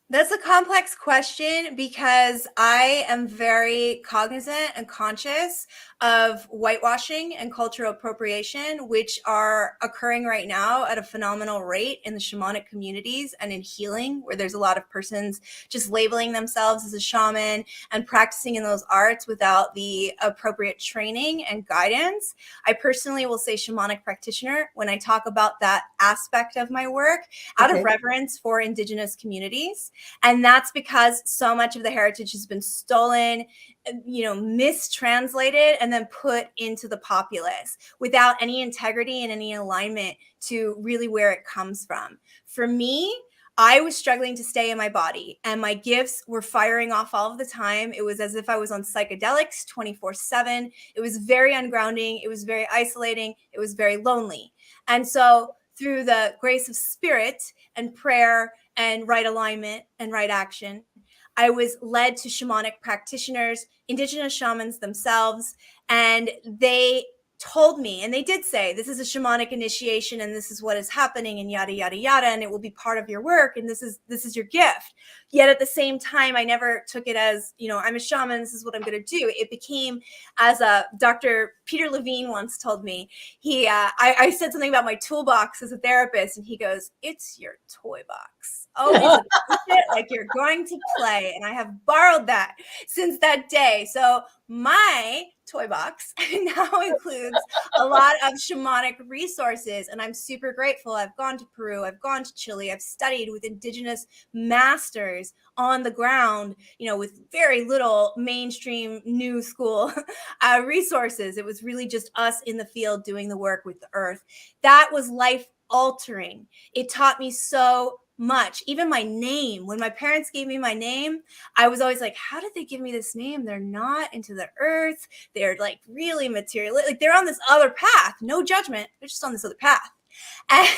That's a complex question because I am very cognizant and conscious of whitewashing and cultural appropriation, which are occurring right now at a phenomenal rate in the shamanic communities and in healing, where there's a lot of persons just labeling themselves as a shaman and practicing in those arts without the appropriate training and guidance. I personally will say shamanic practitioner when I talk about that aspect of my work out of reverence for indigenous communities. And that's because so much of the heritage has been stolen, mistranslated, and then put into the populace without any integrity and any alignment to really where it comes from. For me, I was struggling to stay in my body, and my gifts were firing off all of the time. It was as if I was on psychedelics 24/7. It was very ungrounding. It was very isolating. It was very lonely. And so through the grace of spirit and prayer and right alignment and right action, I was led to shamanic practitioners, indigenous shamans themselves, and they told me, and they did say, this is a shamanic initiation and this is what is happening and yada, yada, yada, and it will be part of your work and this is your gift. Yet at the same time, I never took it as, I'm a shaman, this is what I'm going to do. It became, as Dr. Peter Levine once told me, I said something about my toolbox as a therapist, and he goes, it's your toy box. Always it like you're going to play. And I have borrowed that since that day. So my toy box now includes a lot of shamanic resources, and I'm super grateful. I've gone to Peru, I've gone to Chile, I've studied with indigenous masters on the ground, with very little mainstream new school resources. It was really just us in the field doing the work with the earth. That was life altering. It taught me so much. Even my name, when my parents gave me my name, I was always like, how did they give me this name? They're not into the earth. They're like really material. Like they're on this other path. No judgment. They're just on this other path.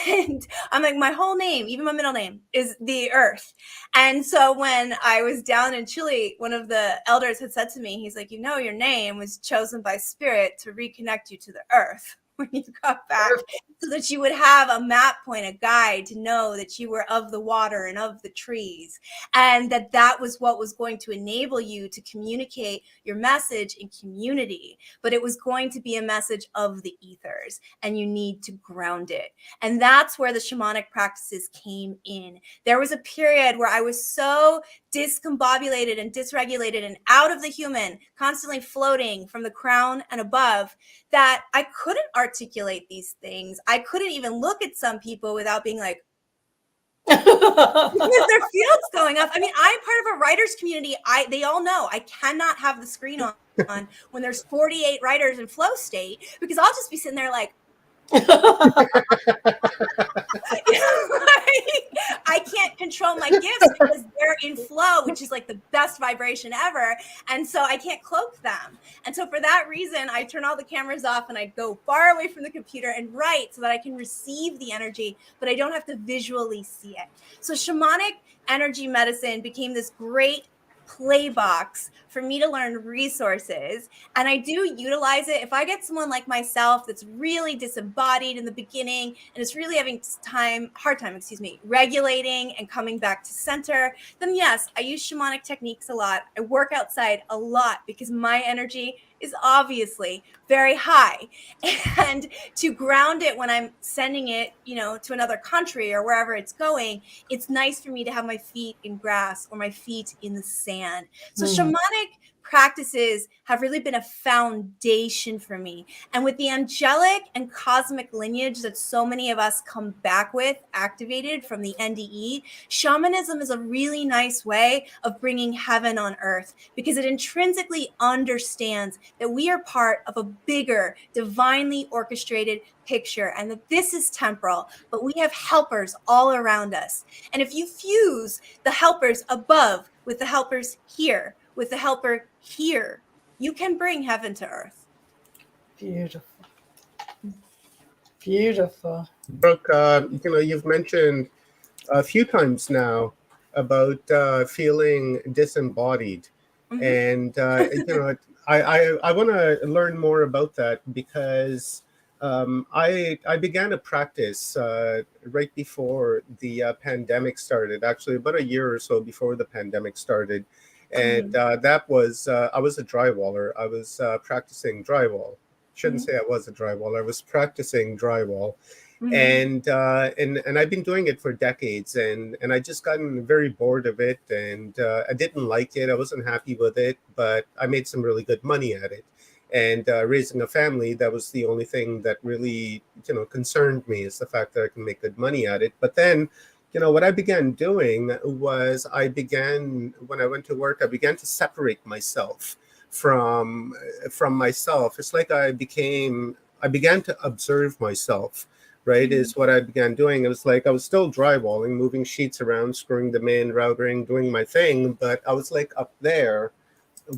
And I'm like, my whole name, even my middle name, is the earth. And so when I was down in Chile, one of the elders had said to me, he's like, your name was chosen by spirit to reconnect you to the earth when you got back, so that you would have a map point, a guide to know that you were of the water and of the trees, and that was what was going to enable you to communicate your message in community. But it was going to be a message of the ethers, and you need to ground it. And that's where the shamanic practices came in. There was a period where I was so discombobulated and dysregulated and out of the human, constantly floating from the crown and above, that I couldn't articulate these things. I couldn't even look at some people without being like, because their field's going up. I mean, I'm part of a writers community. They all know I cannot have the screen on when there's 48 writers in flow state, because I'll just be sitting there like, I can't control my gifts because they're in flow, which is like the best vibration ever. And so I can't cloak them. And so for that reason, I turn all the cameras off and I go far away from the computer and write so that I can receive the energy, but I don't have to visually see it. So shamanic energy medicine became this great play box for me to learn resources. And I do utilize it. If I get someone like myself that's really disembodied in the beginning and is really having hard time, regulating and coming back to center, then yes, I use shamanic techniques a lot. I work outside a lot because my energy is obviously very high. And to ground it when I'm sending it, to another country or wherever it's going, it's nice for me to have my feet in grass or my feet in the sand. So shamanic practices have really been a foundation for me. And with the angelic and cosmic lineage that so many of us come back with, activated from the NDE, shamanism is a really nice way of bringing heaven on earth because it intrinsically understands that we are part of a bigger, divinely orchestrated picture and that this is temporal, but we have helpers all around us. And if you fuse the helpers above with the helpers here, with the helper here, you can bring heaven to earth. Beautiful. Beautiful. Brooke, you've mentioned a few times now about feeling disembodied. And, I want to learn more about that because I began a practice right before the pandemic started, actually about a year or so before the pandemic started. And that was, I was a drywaller. I was practicing drywall. Shouldn't say I was a drywaller. I was practicing drywall. And I've been doing it for decades, and I just gotten very bored of it, and I didn't like it. I wasn't happy with it, but I made some really good money at it. And raising a family, that was the only thing that really, concerned me, is the fact that I can make good money at it. But then, what I began doing was when I went to work, I began to separate myself from myself. It's like I began to observe myself. Right, is what I began doing. It was like I was still drywalling, moving sheets around, screwing them in, routering, doing my thing, but I was like up there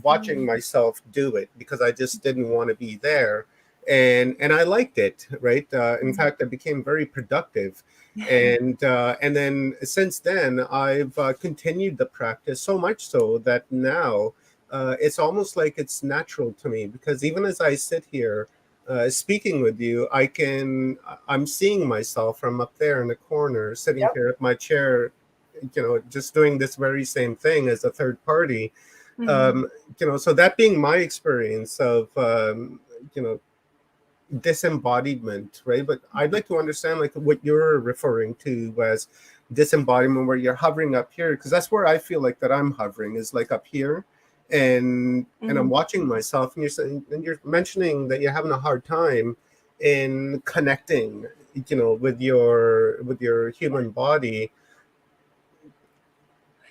watching myself do it because I just didn't want to be there. And I liked it, right? In fact, I became very productive. And then since then, I've continued the practice so much so that now it's almost like it's natural to me because even as I sit here, speaking with you, I'm seeing myself from up there in the corner, sitting here at my chair, just doing this very same thing as a third party. So that being my experience of, disembodiment, right? But I'd like to understand like what you're referring to as disembodiment, where you're hovering up here, because that's where I feel like that I'm hovering is like up here. And I'm watching myself, and you're mentioning that you're having a hard time in connecting, with your human body.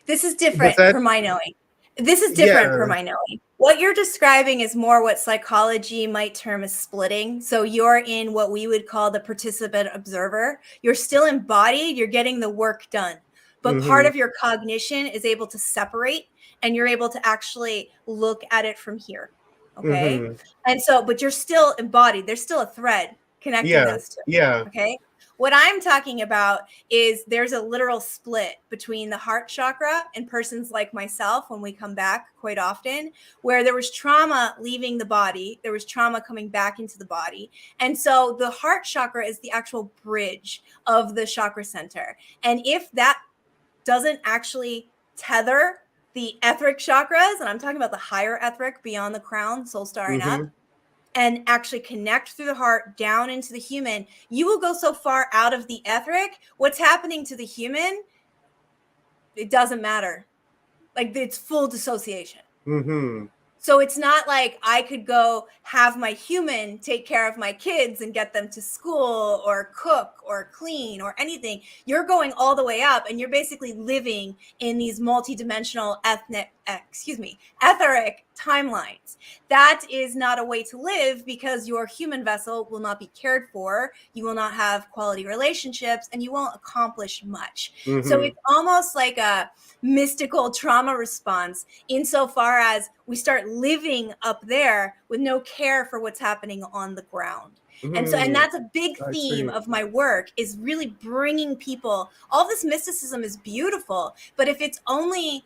This is different per my knowing. Per my knowing. What you're describing is more what psychology might term as splitting. So you're in what we would call the participant observer. You're still embodied, you're getting the work done. But part of your cognition is able to separate and you're able to actually look at it from here. Okay. And so, but you're still embodied. There's still a thread connecting us two. Yeah. Okay. What I'm talking about is there's a literal split between the heart chakra and persons like myself when we come back quite often, where there was trauma leaving the body, there was trauma coming back into the body. And so the heart chakra is the actual bridge of the chakra center. And if that doesn't actually tether the etheric chakras, and I'm talking about the higher etheric beyond the crown, soul star and up, and actually connect through the heart down into the human, you will go so far out of the etheric. What's happening to the human, it doesn't matter. Like it's full dissociation. So it's not like I could go have my human take care of my kids and get them to school or cook or clean or anything. You're going all the way up, and you're basically living in these multidimensional etheric timelines. That is not a way to live, because your human vessel will not be cared for. You will not have quality relationships, and you won't accomplish much. So it's almost like a mystical trauma response, insofar as we start living up there with no care for what's happening on the ground. And that's a big theme of my work, is really bringing people. All this mysticism is beautiful, but if it's only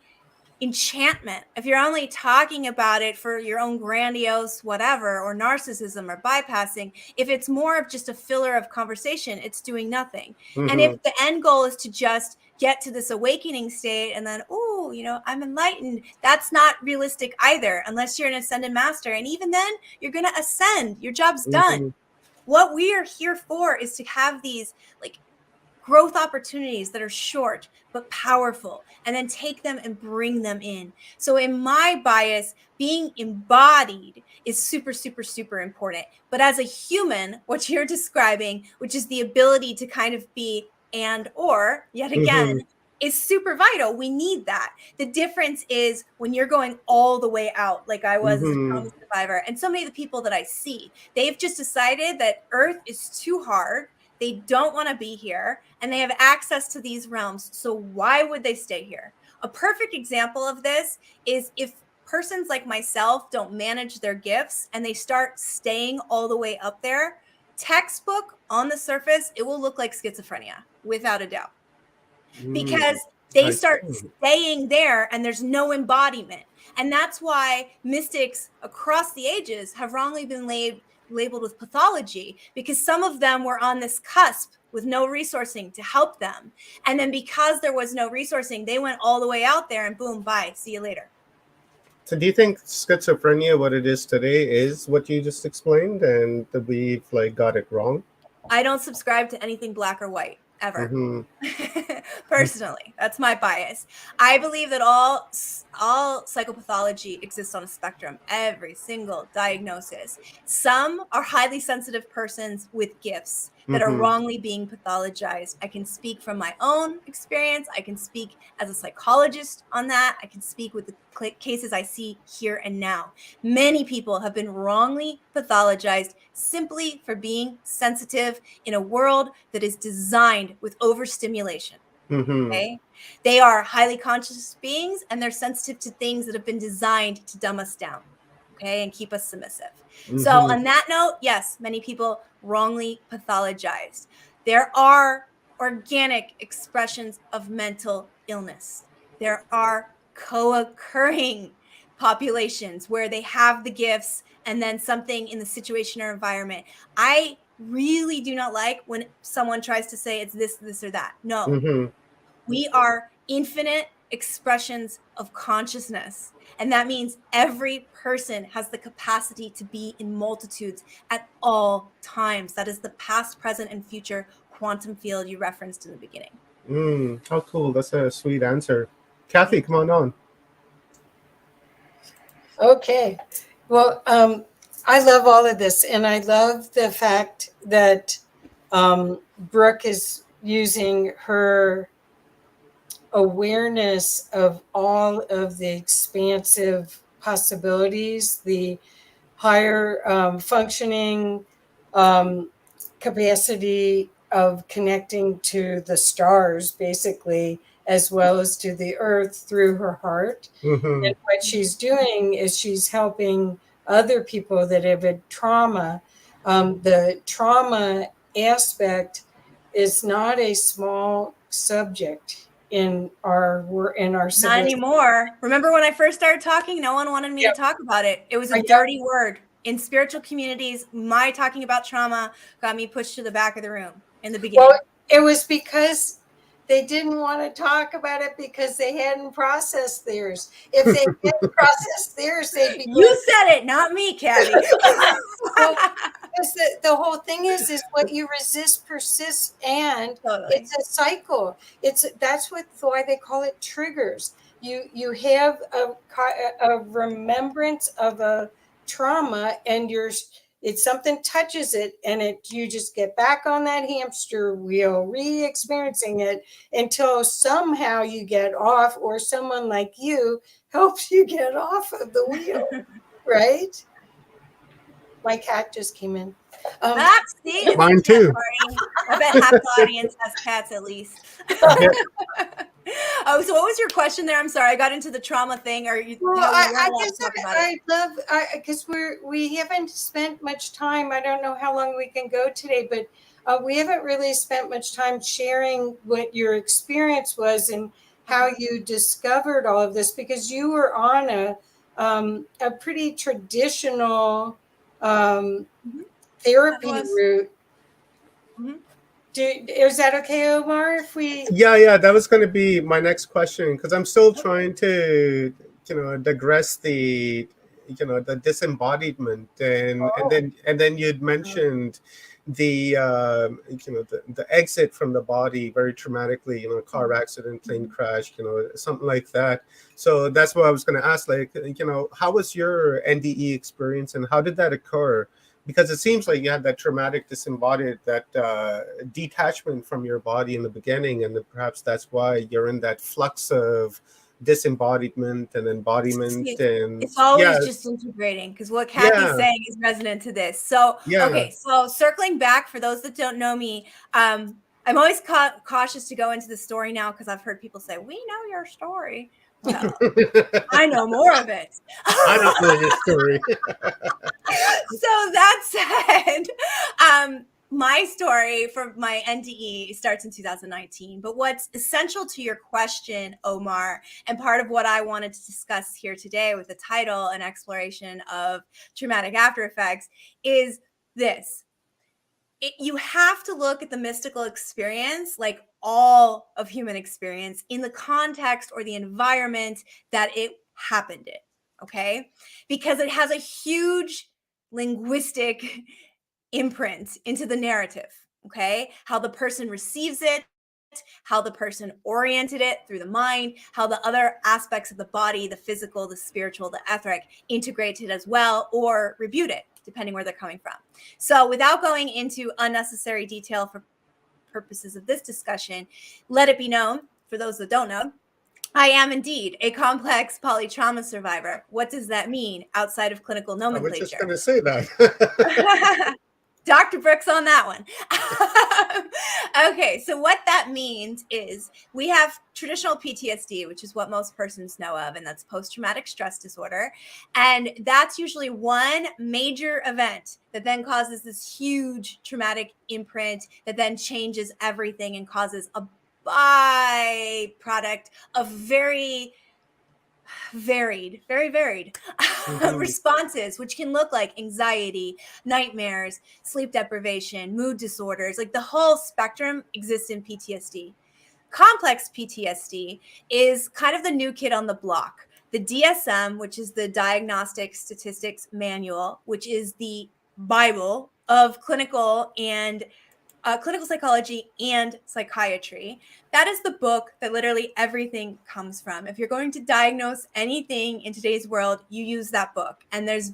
enchantment, if you're only talking about it for your own grandiose whatever, or narcissism or bypassing, if it's more of just a filler of conversation, it's doing nothing. And if the end goal is to just get to this awakening state and then, oh, you know, I'm enlightened, that's not realistic either, unless you're an ascended master. And even then, you're going to ascend. Your job's done. What we are here for is to have these like growth opportunities that are short but powerful, and then take them and bring them in. So in my bias, being embodied is super, super, super important. But as a human, what you're describing, which is the ability to kind of be and or, yet again, is super vital. We need that. The difference is when you're going all the way out, like I was as a trauma survivor, and so many of the people that I see, they've just decided that Earth is too hard. They don't want to be here, and they have access to these realms. So why would they stay here? A perfect example of this is if persons like myself don't manage their gifts and they start staying all the way up there, textbook on the surface, it will look like schizophrenia, without a doubt. Because they start staying there and there's no embodiment. And that's why mystics across the ages have wrongly been labeled with pathology, because some of them were on this cusp with no resourcing to help them. And then because there was no resourcing, they went all the way out there and boom, bye, see you later. So do you think schizophrenia, what it is today, is what you just explained, and that we've like got it wrong? I don't subscribe to anything black or white, ever. Personally, that's my bias. I believe that all psychopathology exists on a spectrum, every single diagnosis. Some are highly sensitive persons with gifts that are wrongly being pathologized. I can speak from my own experience. I can speak as a psychologist on that. I can speak with the cases I see here and now. Many people have been wrongly pathologized simply for being sensitive in a world that is designed with overstimulation. Okay, they are highly conscious beings, and they're sensitive to things that have been designed to dumb us down, okay, and keep us submissive. So on that note, yes, many people wrongly pathologized. There are organic expressions of mental illness. There are co-occurring populations where they have the gifts and then something in the situation or environment. I really do not like when someone tries to say it's this or that. No. We are infinite expressions of consciousness. And that means every person has the capacity to be in multitudes at all times. That is the past, present, and future quantum field you referenced in the beginning. How cool. That's a sweet answer. Kathy, come on. Okay. Well, I love all of this. And I love the fact that Brooke is using her awareness of all of the expansive possibilities, the higher functioning capacity of connecting to the stars, basically, as well as to the earth through her heart. And what she's doing is she's helping other people that have had trauma. The trauma aspect is not a small subject in our Not anymore. Remember when I first started talking, no one wanted me to talk about it. It was a dirty word. In spiritual communities, my talking about trauma got me pushed to the back of the room in the beginning. Well, it was because they didn't want to talk about it because they hadn't processed theirs. If they didn't process theirs, they'd be. You said it, not me, Kathy. Well, the whole thing is what you resist persists, and it's a cycle. That's why they call it triggers. you have a remembrance of a trauma, and it's something touches it, and you just get back on that hamster wheel, re-experiencing it until somehow you get off, or someone like you helps you get off of the wheel, right? My cat just came in. See, it's Mine a cat too. party. I bet half the audience has cats at least. Oh, so what was your question there? I'm sorry, I got into the trauma thing. Or you, Well, how you weren't I allowed guess to talk about it? I love, because we haven't spent much time. I don't know how long we can go today, but we haven't really spent much time sharing what your experience was and how you discovered all of this, because you were on a pretty traditional therapy route. Is that okay, Omar? If we Yeah, that was going to be my next question, because I'm still trying to, digress the disembodiment, and then you'd mentioned the the exit from the body very traumatically, car accident, plane crash, something like that. So that's what I was going to ask, like, how was your NDE experience, and how did that occur? Because it seems like you had that traumatic disembodied, that detachment from your body in the beginning, and then perhaps that's why you're in that flux of disembodiment and embodiment. And It's always just integrating, because what Kathy's saying is resonant to this. So, okay, so circling back, for those that don't know me, I'm always cautious to go into the story now, because I've heard people say, we know your story. Well, I know more of it. I don't know your story. So that said, my story for my NDE starts in 2019. But what's essential to your question, Omar, and part of what I wanted to discuss here today with the title, An Exploration of Traumatic After Effects, is this. You have to look at the mystical experience, like all of human experience, in the context or the environment that it happened in, okay? Because it has a huge linguistic imprint into the narrative, okay? How the person receives it, how the person oriented it through the mind, how the other aspects of the body, the physical, the spiritual, the etheric, integrate it as well, or rebuke it, depending where they're coming from. So without going into unnecessary detail for purposes of this discussion, let it be known, for those that don't know, I am indeed a complex polytrauma survivor. What does that mean outside of clinical nomenclature? I was just going to say that. Dr. Brooks on that one. Okay, so what that means is we have traditional PTSD, which is what most persons know of, and that's post-traumatic stress disorder. And that's usually one major event that then causes this huge traumatic imprint that then changes everything and causes a byproduct of very varied responses, which can look like anxiety, nightmares, sleep deprivation, mood disorders. Like the whole spectrum exists in PTSD. Complex PTSD is kind of the new kid on the block. The DSM, which is the Diagnostic Statistics Manual, which is the Bible of clinical psychology and psychiatry. That is the book that literally everything comes from. If you're going to diagnose anything in today's world, you use that book. And there's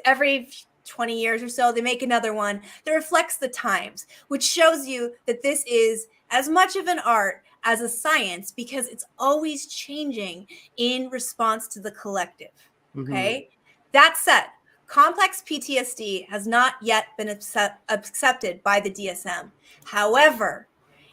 every 20 years or so, they make another one that reflects the times, which shows you that this is as much of an art as a science, because it's always changing in response to the collective. Okay. That said, complex PTSD has not yet been accepted by the DSM. However,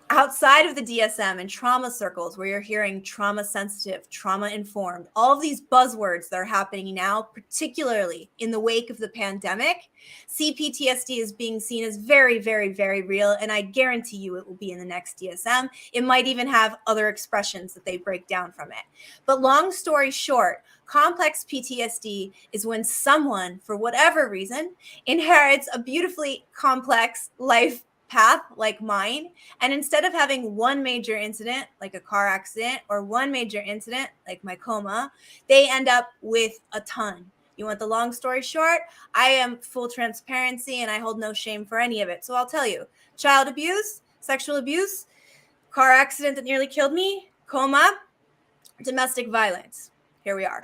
outside of the DSM and trauma circles, where you're hearing trauma sensitive, trauma informed, all of these buzzwords that are happening now, particularly in the wake of the pandemic, CPTSD is being seen as very, very, very real. And I guarantee you it will be in the next DSM. It might even have other expressions that they break down from it. But long story short, complex PTSD is when someone, for whatever reason, inherits a beautifully complex life path like mine, and instead of having one major incident like a car accident or one major incident like my coma, they end up with a ton. You want the long story short? I am full transparency and I hold no shame for any of it. So I'll tell you: child abuse, sexual abuse, car accident that nearly killed me, coma, domestic violence. Here we are.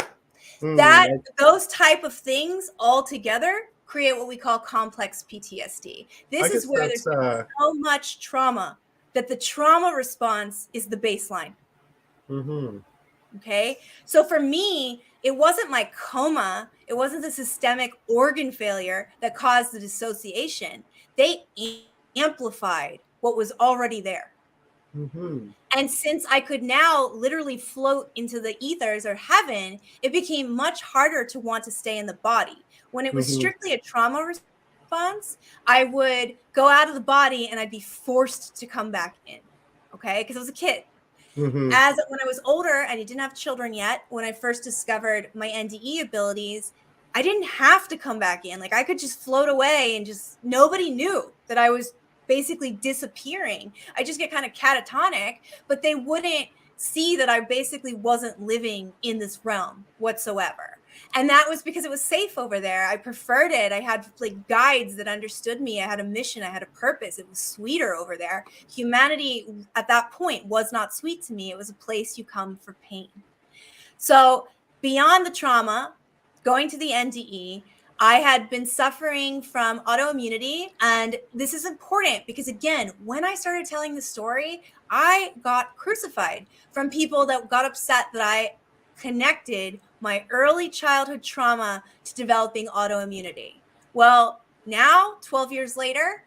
Mm, Those type of things all together create what we call complex PTSD. I This is guess where that's there's so much trauma that the trauma response is the baseline. mhm, Okay. So for me, it wasn't my coma. It wasn't the systemic organ failure that caused the dissociation. They amplified what was already there. mhm, And since I could now literally float into the ethers or heaven, it became much harder to want to stay in the body. When it was mhm, strictly a trauma response, I would go out of the body and I'd be forced to come back in. Okay. Because I was a kid. mhm, As when I was older and I didn't have children yet, when I first discovered my NDE abilities, I didn't have to come back in. Like I could just float away and just nobody knew that I was basically disappearing. I just get kind of catatonic, but they wouldn't see that I basically wasn't living in this realm whatsoever. And that was because it was safe over there. I preferred it. I had like guides that understood me. I had a mission. I had a purpose. It was sweeter over there. Humanity at that point was not sweet to me. It was a place you come for pain. So beyond the trauma, going to the NDE, I had been suffering from autoimmunity. And this is important because, again, when I started telling the story, I got crucified from people that got upset that I connected my early childhood trauma to developing autoimmunity. Well, now, 12 years later,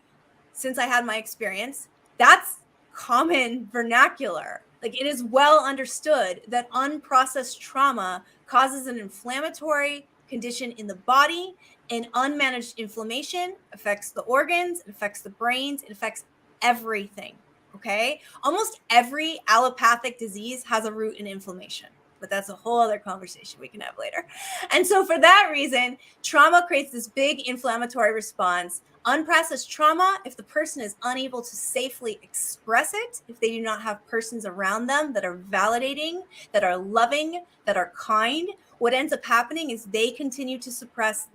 since I had my experience, that's common vernacular. Like it is well understood that unprocessed trauma causes an inflammatory condition in the body, and unmanaged inflammation affects the organs, it affects the brains, it affects everything. Okay. Almost every allopathic disease has a root in inflammation, but that's a whole other conversation we can have later. And so, for that reason, trauma creates this big inflammatory response. Unprocessed trauma, if the person is unable to safely express it, if they do not have persons around them that are validating, that are loving, that are kind, what ends up happening is they continue to suppress.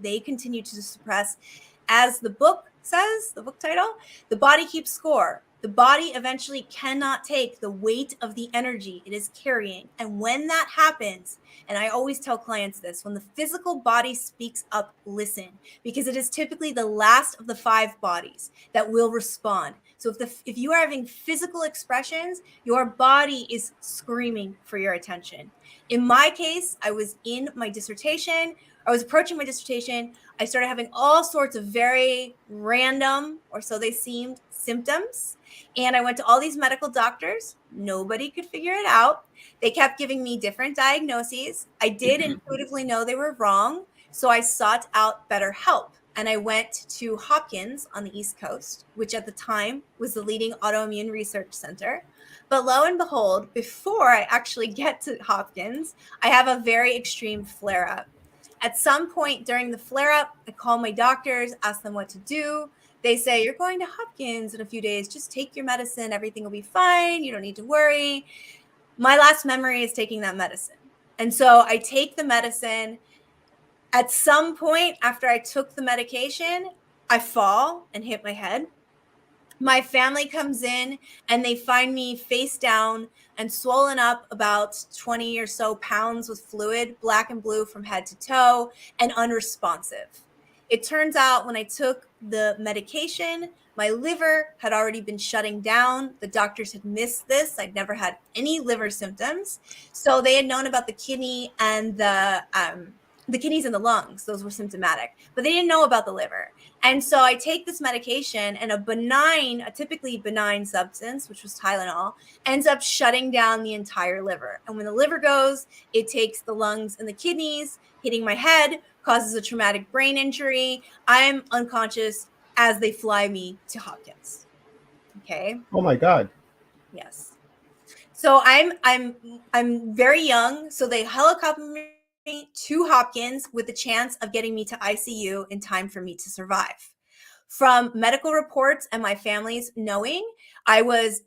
As the book says, the book title, the body keeps score. The body eventually cannot take the weight of the energy it is carrying. And when that happens, and I always tell clients this, when the physical body speaks up, listen, because it is typically the last of the 5 bodies that will respond. So if you are having physical expressions, your body is screaming for your attention. In my case, I was in my dissertation. I was approaching my dissertation. I started having all sorts of very random, or so they seemed, symptoms. And I went to all these medical doctors. Nobody could figure it out. They kept giving me different diagnoses. I did intuitively know they were wrong. So I sought out better help. And I went to Hopkins on the East Coast, which at the time was the leading autoimmune research center. But lo and behold, before I actually get to Hopkins, I have a very extreme flare up. At some point during the flare up, I call my doctors, ask them what to do. They say, you're going to Hopkins in a few days. Just take your medicine. Everything will be fine. You don't need to worry. My last memory is taking that medicine. And so I take the medicine. At some point after I took the medication, I fall and hit my head. My family comes in and they find me face down and swollen up about 20 or so pounds with fluid, black and blue from head to toe, and unresponsive. It turns out when I took the medication, my liver had already been shutting down. The doctors had missed this. I'd never had any liver symptoms. So they had known about the kidney and the kidneys and the lungs. Those were symptomatic, but they didn't know about the liver. And so I take this medication, and a typically benign substance, which was Tylenol, ends up shutting down the entire liver. And when the liver goes, it takes the lungs and the kidneys, hitting my head, causes a traumatic brain injury. I'm unconscious as they fly me to Hopkins. Okay. oh my God. Yes. So I'm very young. So they helicopter me to Hopkins with the chance of getting me to ICU in time for me to survive. From medical reports and my family's knowing, I was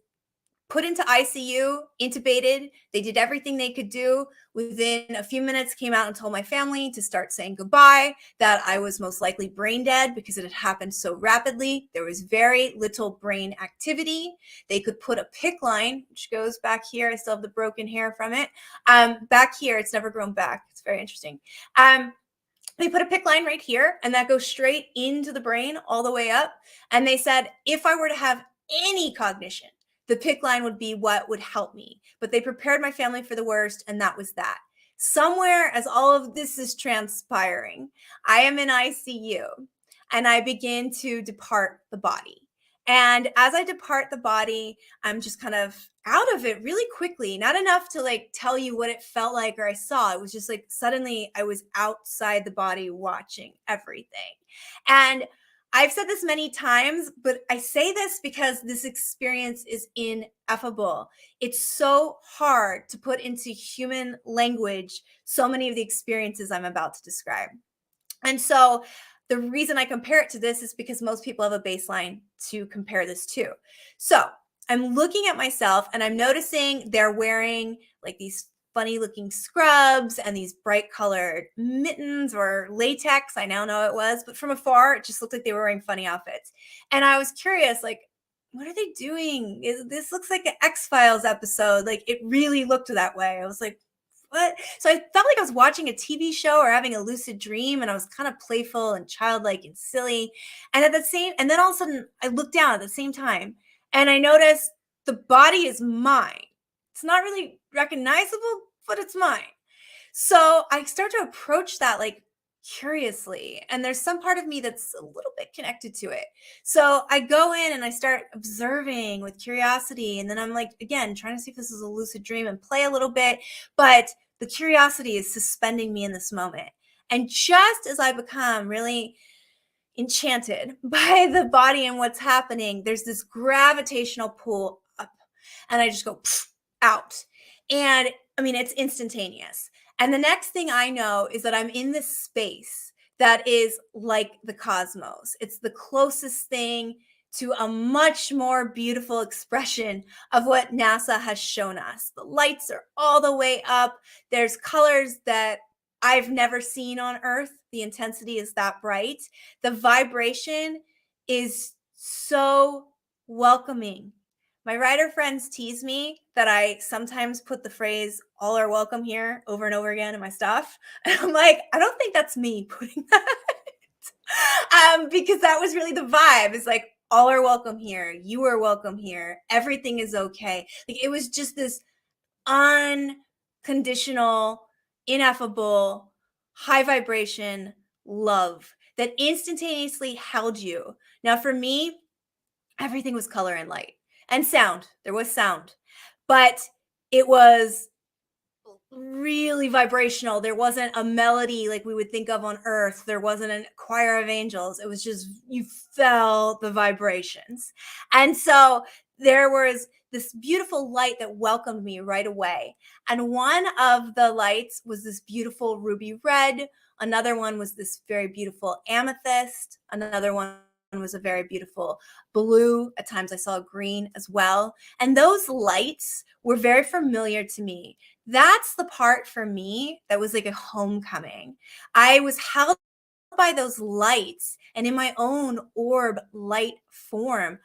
put into ICU, intubated. They did everything they could do. Within a few minutes, came out and told my family to start saying goodbye, that I was most likely brain dead because it had happened so rapidly. There was very little brain activity. They could put a PICC line, which goes back here. I still have the broken hair from it. Back here, it's never grown back. It's very interesting. They put a PICC line right here, and that goes straight into the brain all the way up. And they said, if I were to have any cognition, the PICC line would be what would help me. But they prepared my family for the worst, and that was that. Somewhere as all of this is transpiring, I am in ICU, and I begin to depart the body. And as I depart the body, I'm just kind of out of it really quickly, not enough to like tell you what it felt like or I saw. It was just like suddenly I was outside the body watching everything. And I've said this many times, but I say this because this experience is ineffable. It's so hard to put into human language so many of the experiences I'm about to describe. And so the reason I compare it to this is because most people have a baseline to compare this to. So I'm looking at myself and I'm noticing they're wearing like these funny looking scrubs and these bright colored mittens or latex. I now know it was, but from afar, it just looked like they were wearing funny outfits. And I was curious, like, what are they doing? This looks like an X-Files episode. Like, it really looked that way. I was like, what? So I felt like I was watching a TV show or having a lucid dream, and I was kind of playful and childlike and silly. And and then all of a sudden I looked down at the same time and I noticed the body is mine. It's not really recognizable, but it's mine. So I start to approach that like curiously, and there's some part of me that's a little bit connected to it. So I go in and I start observing with curiosity, and then I'm like, again, trying to see if this is a lucid dream and play a little bit, but the curiosity is suspending me in this moment. And just as I become really enchanted by the body and what's happening, there's this gravitational pull up, and I just go out. And I mean, it's instantaneous. And the next thing I know is that I'm in this space that is like the cosmos. It's the closest thing to a much more beautiful expression of what NASA has shown us. The lights are all the way up. There's colors that I've never seen on Earth. The intensity is that bright. The vibration is so welcoming. My writer friends tease me that I sometimes put the phrase "all are welcome here" over and over again in my stuff. And I'm like, I don't think that's me putting that. Because that was really the vibe. It's like, all are welcome here. You are welcome here. Everything is okay. Like, it was just this unconditional, ineffable, high vibration love that instantaneously held you. Now, for me, everything was color and light and sound. There was sound, but it was really vibrational. There wasn't a melody like we would think of on Earth. There wasn't a choir of angels. It was just, you felt the vibrations. And so there was this beautiful light that welcomed me right away. And one of the lights was this beautiful ruby red. Another one was this very beautiful amethyst. Another one was a very beautiful blue. At times I saw green as well. And those lights were very familiar to me. That's the part for me that was like a homecoming. I was held by those lights, and in my own orb light form,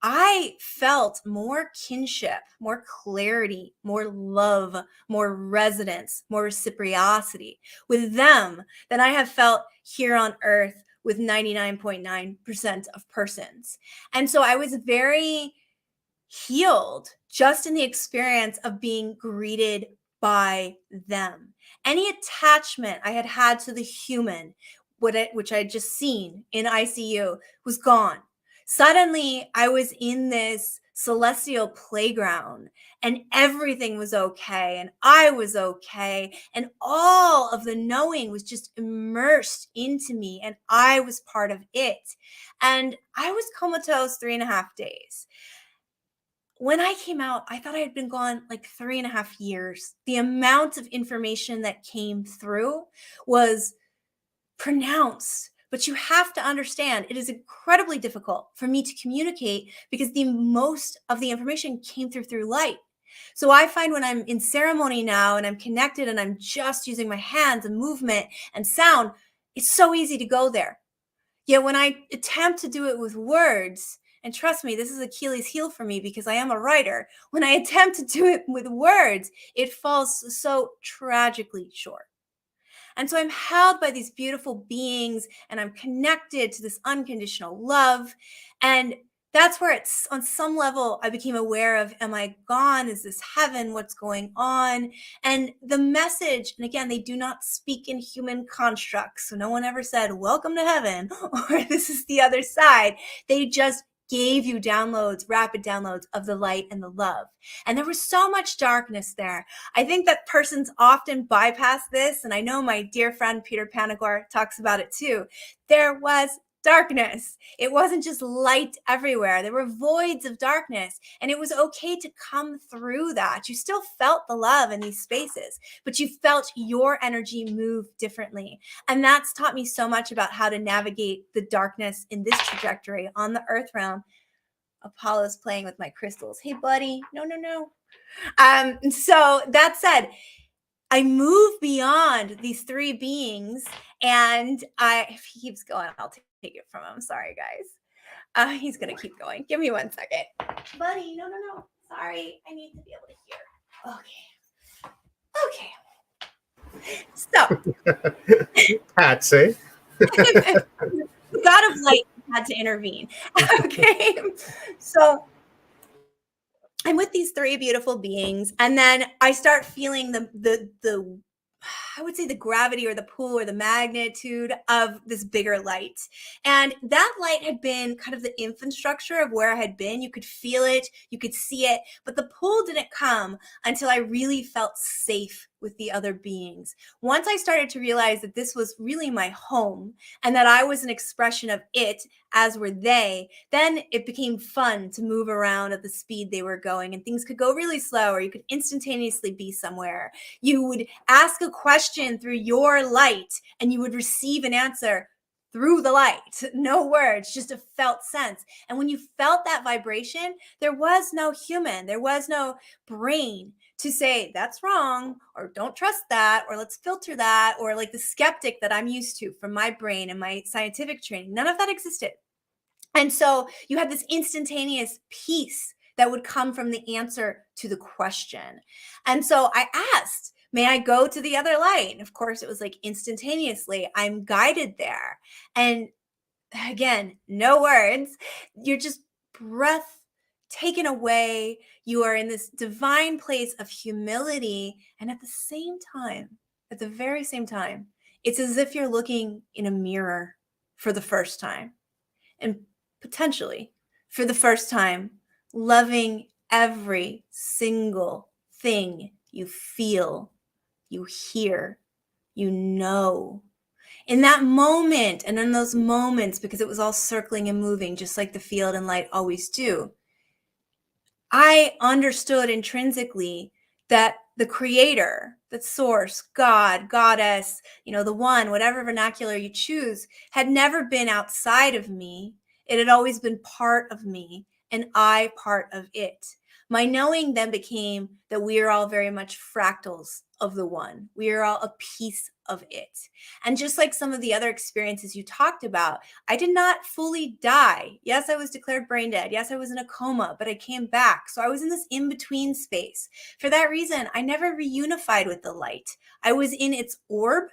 I felt more kinship, more clarity, more love, more resonance, more reciprocity with them than I have felt here on Earth with 99.9% of persons. And so I was very healed just in the experience of being greeted by them. Any attachment I had had to the human, which I had just seen in ICU, was gone. Suddenly, I was in this celestial playground, and everything was okay, and I was okay, and all of the knowing was just immersed into me, and I was part of it. And I was comatose 3.5 days. When I came out, I thought I had been gone like 3.5 years. The amount of information that came through was pronounced, But you have to understand, it is incredibly difficult for me to communicate because the most of the information came through light. So I find when I'm in ceremony now and I'm connected and I'm just using my hands and movement and sound, it's so easy to go there. Yet when I attempt to do it with words, and trust me, this is Achilles' heel for me because I am a writer. When I attempt to do it with words, it falls so tragically short. And so I'm held by these beautiful beings and I'm connected to this unconditional love. And that's where it's on some level I became aware of, am I gone? Is this heaven? What's going on? And the message, and again, they do not speak in human constructs. So no one ever said, welcome to heaven, or this is the other side. They just gave you downloads, rapid downloads of the light and the love. And there was so much darkness there. I think that persons often bypass this. And I know my dear friend, Peter Panagore, talks about it too. There was darkness. It wasn't just light everywhere. There were voids of darkness, and it was okay to come through that. You still felt the love in these spaces, but you felt your energy move differently. And that's taught me so much about how to navigate the darkness in this trajectory on the earth realm. Apollo's playing with my crystals. Hey, buddy. No. So that said, I move beyond these three beings, and if he keeps going, I'll take it from him. Sorry, guys. He's going to keep going. Give me 1 second. Buddy, no. Sorry. I need to be able to hear. Okay. So. Patsy. The God of light had to intervene. Okay. So I'm with these three beautiful beings, and then I start feeling the I would say the gravity or the pull or the magnitude of this bigger light. And that light had been kind of the infrastructure of where I had been. You could feel it, you could see it, but the pull didn't come until I really felt safe with the other beings. Once I started to realize that this was really my home and that I was an expression of it, as were they, then it became fun to move around at the speed they were going, and things could go really slow, or you could instantaneously be somewhere. You would ask a question through your light and you would receive an answer through the light. No words, just a felt sense. And when you felt that vibration, there was no human, there was no brain to say that's wrong, or don't trust that, or let's filter that, or like the skeptic that I'm used to from my brain and my scientific training. None of that existed. And so you had this instantaneous peace that would come from the answer to the question. And so I asked, may I go to the other light? And of course, it was like instantaneously, I'm guided there. And again, no words. You're just breath taken away. You are in this divine place of humility. And at the very same time, it's as if you're looking in a mirror for the first time. And potentially for the first time, loving every single thing you feel, you hear, you know. In that moment, and in those moments, because it was all circling and moving, just like the field and light always do, I understood intrinsically that the creator, that source, God, goddess, the one, whatever vernacular you choose, had never been outside of me. It had always been part of me, and I part of it. My knowing then became that we are all very much fractals of the one. We are all a piece of it. And just like some of the other experiences you talked about, I did not fully die. Yes, I was declared brain dead. Yes, I was in a coma, but I came back. So I was in this in-between space. For that reason, I never reunified with the light. I was in its orb.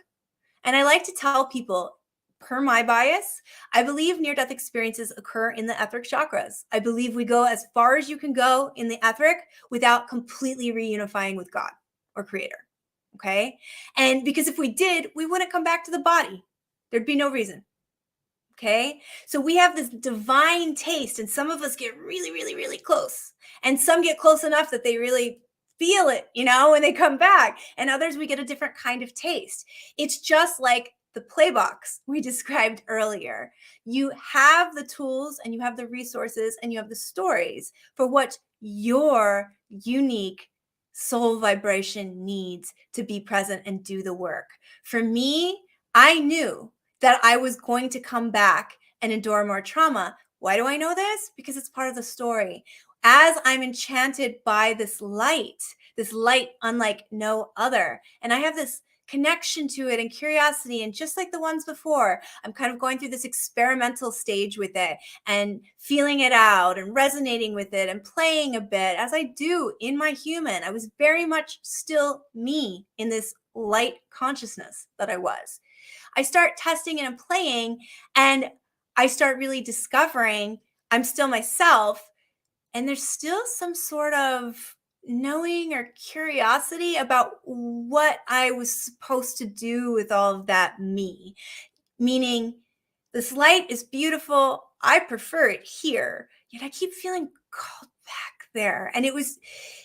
And I like to tell people, per my bias, I believe near-death experiences occur in the etheric chakras. I believe we go as far as you can go in the etheric without completely reunifying with God or creator. Okay. And because if we did, we wouldn't come back to the body. There'd be no reason. Okay. So we have this divine taste, and some of us get really, really, really close, and some get close enough that they really feel it, when they come back, and others, we get a different kind of taste. It's just like the play box we described earlier. You have the tools and you have the resources and you have the stories for what your unique soul vibration needs to be present and do the work. For me, I knew that I was going to come back and endure more trauma. Why do I know this? Because it's part of the story. As I'm enchanted by this light unlike no other, and I have this connection to it and curiosity, and just like the ones before, I'm kind of going through this experimental stage with it and feeling it out and resonating with it and playing a bit as I do in my human. I was very much still me in this light consciousness that I was. I start testing and playing, and I start really discovering I'm still myself, and there's still some sort of knowing or curiosity about what I was supposed to do with all of that me. Meaning, this light is beautiful. I prefer it here, yet I keep feeling called back there. And it was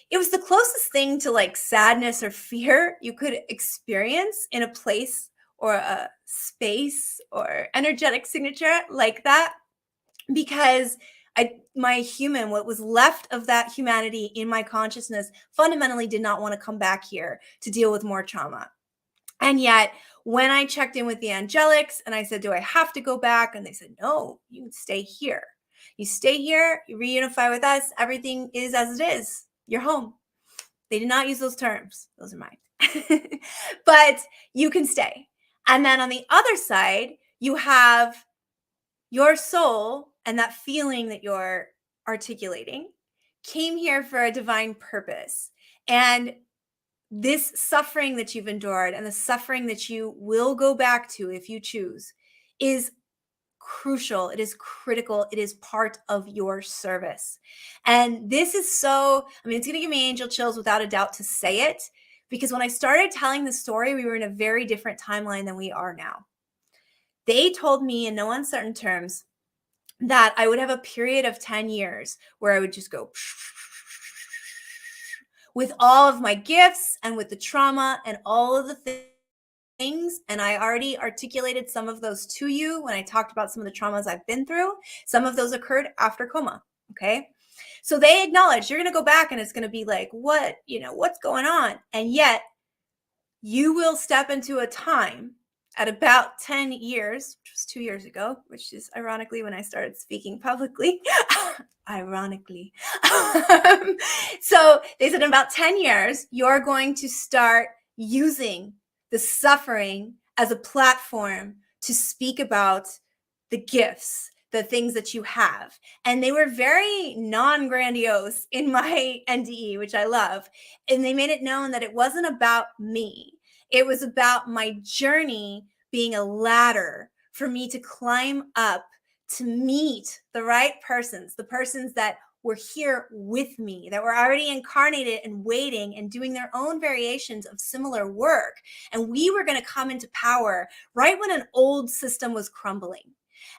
the closest thing to like sadness or fear you could experience in a place or a space or energetic signature like that, because my human, what was left of that humanity in my consciousness, fundamentally did not want to come back here to deal with more trauma. And yet, when I checked in with the angelics and I said, do I have to go back? And they said, no, you can stay here. You stay here, you reunify with us. Everything is as it is. You're home. They did not use those terms. Those are mine. But you can stay. And then on the other side, you have your soul, and that feeling that you're articulating came here for a divine purpose. And this suffering that you've endured and the suffering that you will go back to if you choose is crucial. It is critical. It is part of your service. And this is so, I mean, it's going to give me angel chills without a doubt to say it, because when I started telling the story, we were in a very different timeline than we are now. They told me in no uncertain terms that I would have a period of 10 years where I would just go with all of my gifts and with the trauma and all of the things. And I already articulated some of those to you when I talked about some of the traumas I've been through. Some of those occurred after coma. Okay. So they acknowledge you're going to go back and it's going to be like, what's going on? And yet you will step into a time at about 10 years, which was 2 years ago, which is ironically when I started speaking publicly. Ironically. So they said in about 10 years, you're going to start using the suffering as a platform to speak about the gifts, the things that you have. And they were very non-grandiose in my NDE, which I love. And they made it known that it wasn't about me. It was about my journey being a ladder for me to climb up to meet the right persons, the persons that were here with me, that were already incarnated and waiting and doing their own variations of similar work. And we were going to come into power right when an old system was crumbling.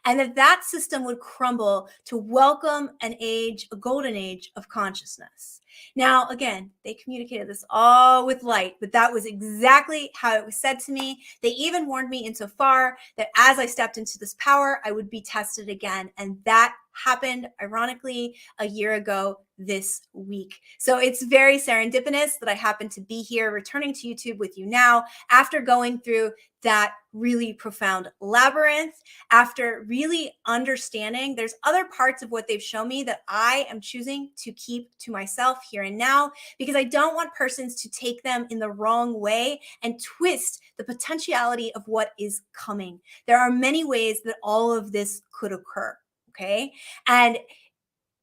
And that system would crumble to welcome a golden age of consciousness. Now, again, they communicated this all with light, but that was exactly how it was said to me. They even warned me insofar that as I stepped into this power, I would be tested again. And that happened, ironically, a year ago this week. So it's very serendipitous that I happen to be here returning to YouTube with you now after going through that really profound labyrinth, after really understanding there's other parts of what they've shown me that I am choosing to keep to myself here and now, because I don't want persons to take them in the wrong way and twist the potentiality of what is coming. There are many ways that all of this could occur. Okay. And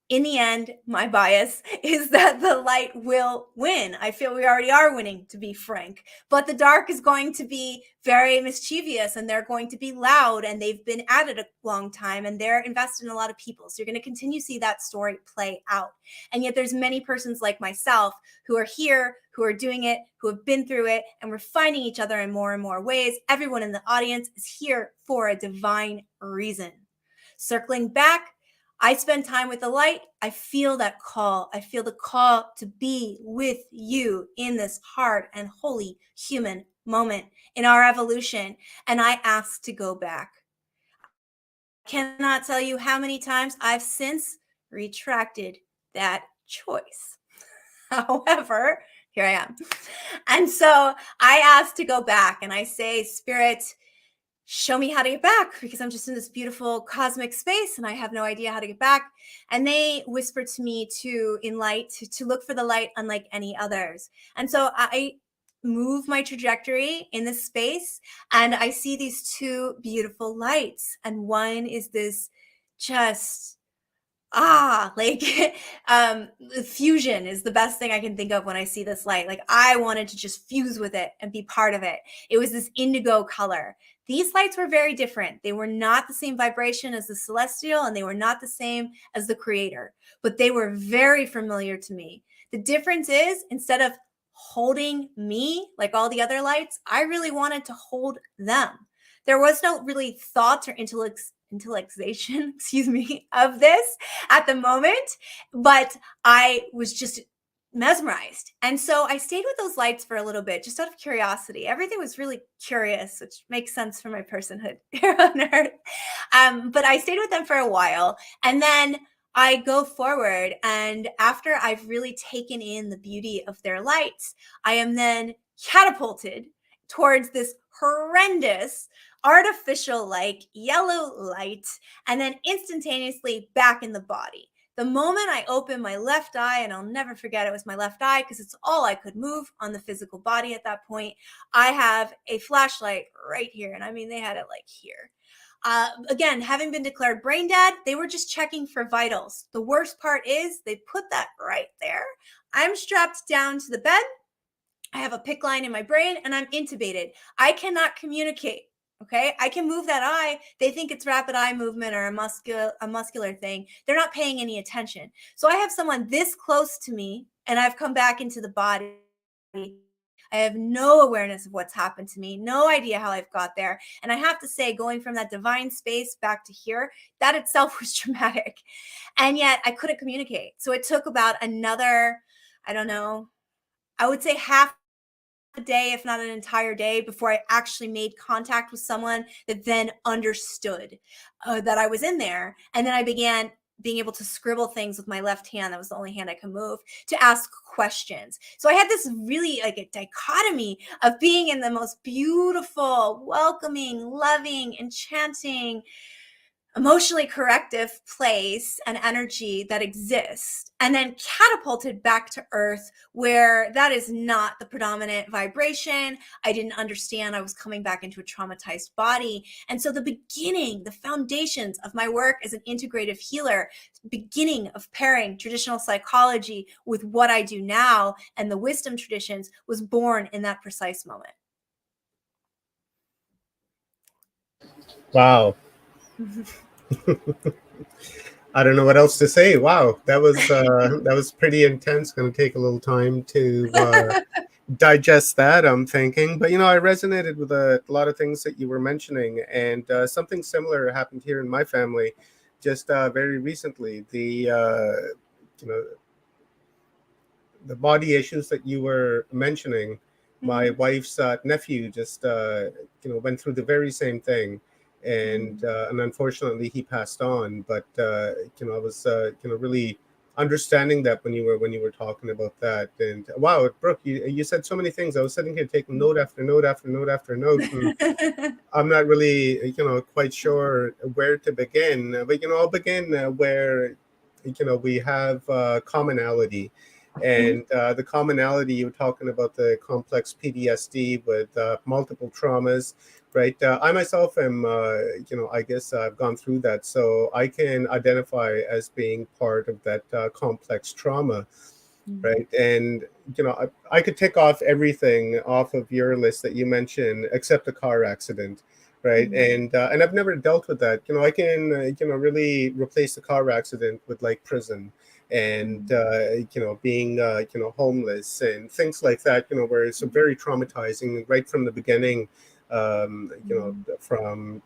in the end, my bias is that the light will win. I feel we already are winning, to be frank, but the dark is going to be very mischievous, and they're going to be loud, and they've been at it a long time, and they're invested in a lot of people. So you're going to continue to see that story play out. And yet there's many persons like myself who are here, who are doing it, who have been through it, and we're finding each other in more and more ways. Everyone in the audience is here for a divine reason. Circling back, I spend time with the light. I feel that call. I feel the call to be with you in this hard and holy human moment in our evolution. And I ask to go back. I cannot tell you how many times I've since retracted that choice. However, here I am. And so I ask to go back, and I say, Spirit, show me how to get back, because I'm just in this beautiful cosmic space and I have no idea how to get back. And they whispered to me to look for the light unlike any others. And so I move my trajectory in this space and I see these two beautiful lights. And one is this just like fusion is the best thing I can think of when I see this light. Like I wanted to just fuse with it and be part of it. It was this indigo color. These lights were very different. They were not the same vibration as the celestial, and they were not the same as the creator, but they were very familiar to me. The difference is, instead of holding me like all the other lights, I really wanted to hold them. There was no really thought or intellectualization, excuse me, of this at the moment, but I was just mesmerized. And so I stayed with those lights for a little bit, just out of curiosity. Everything was really curious, which makes sense for my personhood here on Earth. But I stayed with them for a while. And then I go forward. And after I've really taken in the beauty of their lights, I am then catapulted towards this horrendous artificial like yellow light, and then instantaneously back in the body. The moment I open my left eye, and I'll never forget it was my left eye because it's all I could move on the physical body at that point, I have a flashlight right here. And I mean, they had it like here. Again, having been declared brain dead, they were just checking for vitals. The worst part is they put that right there. I'm strapped down to the bed. I have a PICC line in my brain and I'm intubated. I cannot communicate. Okay. I can move that eye. They think it's rapid eye movement or a muscular thing. They're not paying any attention. So I have someone this close to me and I've come back into the body. I have no awareness of what's happened to me, no idea how I've got there. And I have to say, going from that divine space back to here, that itself was traumatic. And yet I couldn't communicate. So it took about another, I don't know, I would say half a day, if not an entire day, before I actually made contact with someone that then understood that I was in there. And then I began being able to scribble things with my left hand. That was the only hand I could move, to ask questions. So I had this really like a dichotomy of being in the most beautiful, welcoming, loving, enchanting, emotionally corrective place and energy that exists, and then catapulted back to earth where that is not the predominant vibration. I didn't understand I was coming back into a traumatized body. And so the beginning, the foundations of my work as an integrative healer, beginning of pairing traditional psychology with what I do now and the wisdom traditions, was born in that precise moment. Wow. I don't know what else to say. Wow, that was pretty intense. Going to take a little time to digest that, I'm thinking. But I resonated with a lot of things that you were mentioning, and something similar happened here in my family just very recently. The the body issues that you were mentioning. My wife's nephew just went through the very same thing, and unfortunately he passed on. But I was really understanding that when you were talking about that. And wow, Brooke, you said so many things. I was sitting here taking note after note after note after note, and I'm not really quite sure where to begin. But I'll begin where we have commonality. And the commonality, you're talking about the complex PTSD with multiple traumas, right? I myself am, I guess I've gone through that. So I can identify as being part of that complex trauma, right? And, I could tick off everything off of your list that you mentioned, except a car accident. Right. And I've never dealt with that. I can, really replace the car accident with like prison and being homeless and things like that, where it's very traumatizing right from the beginning, from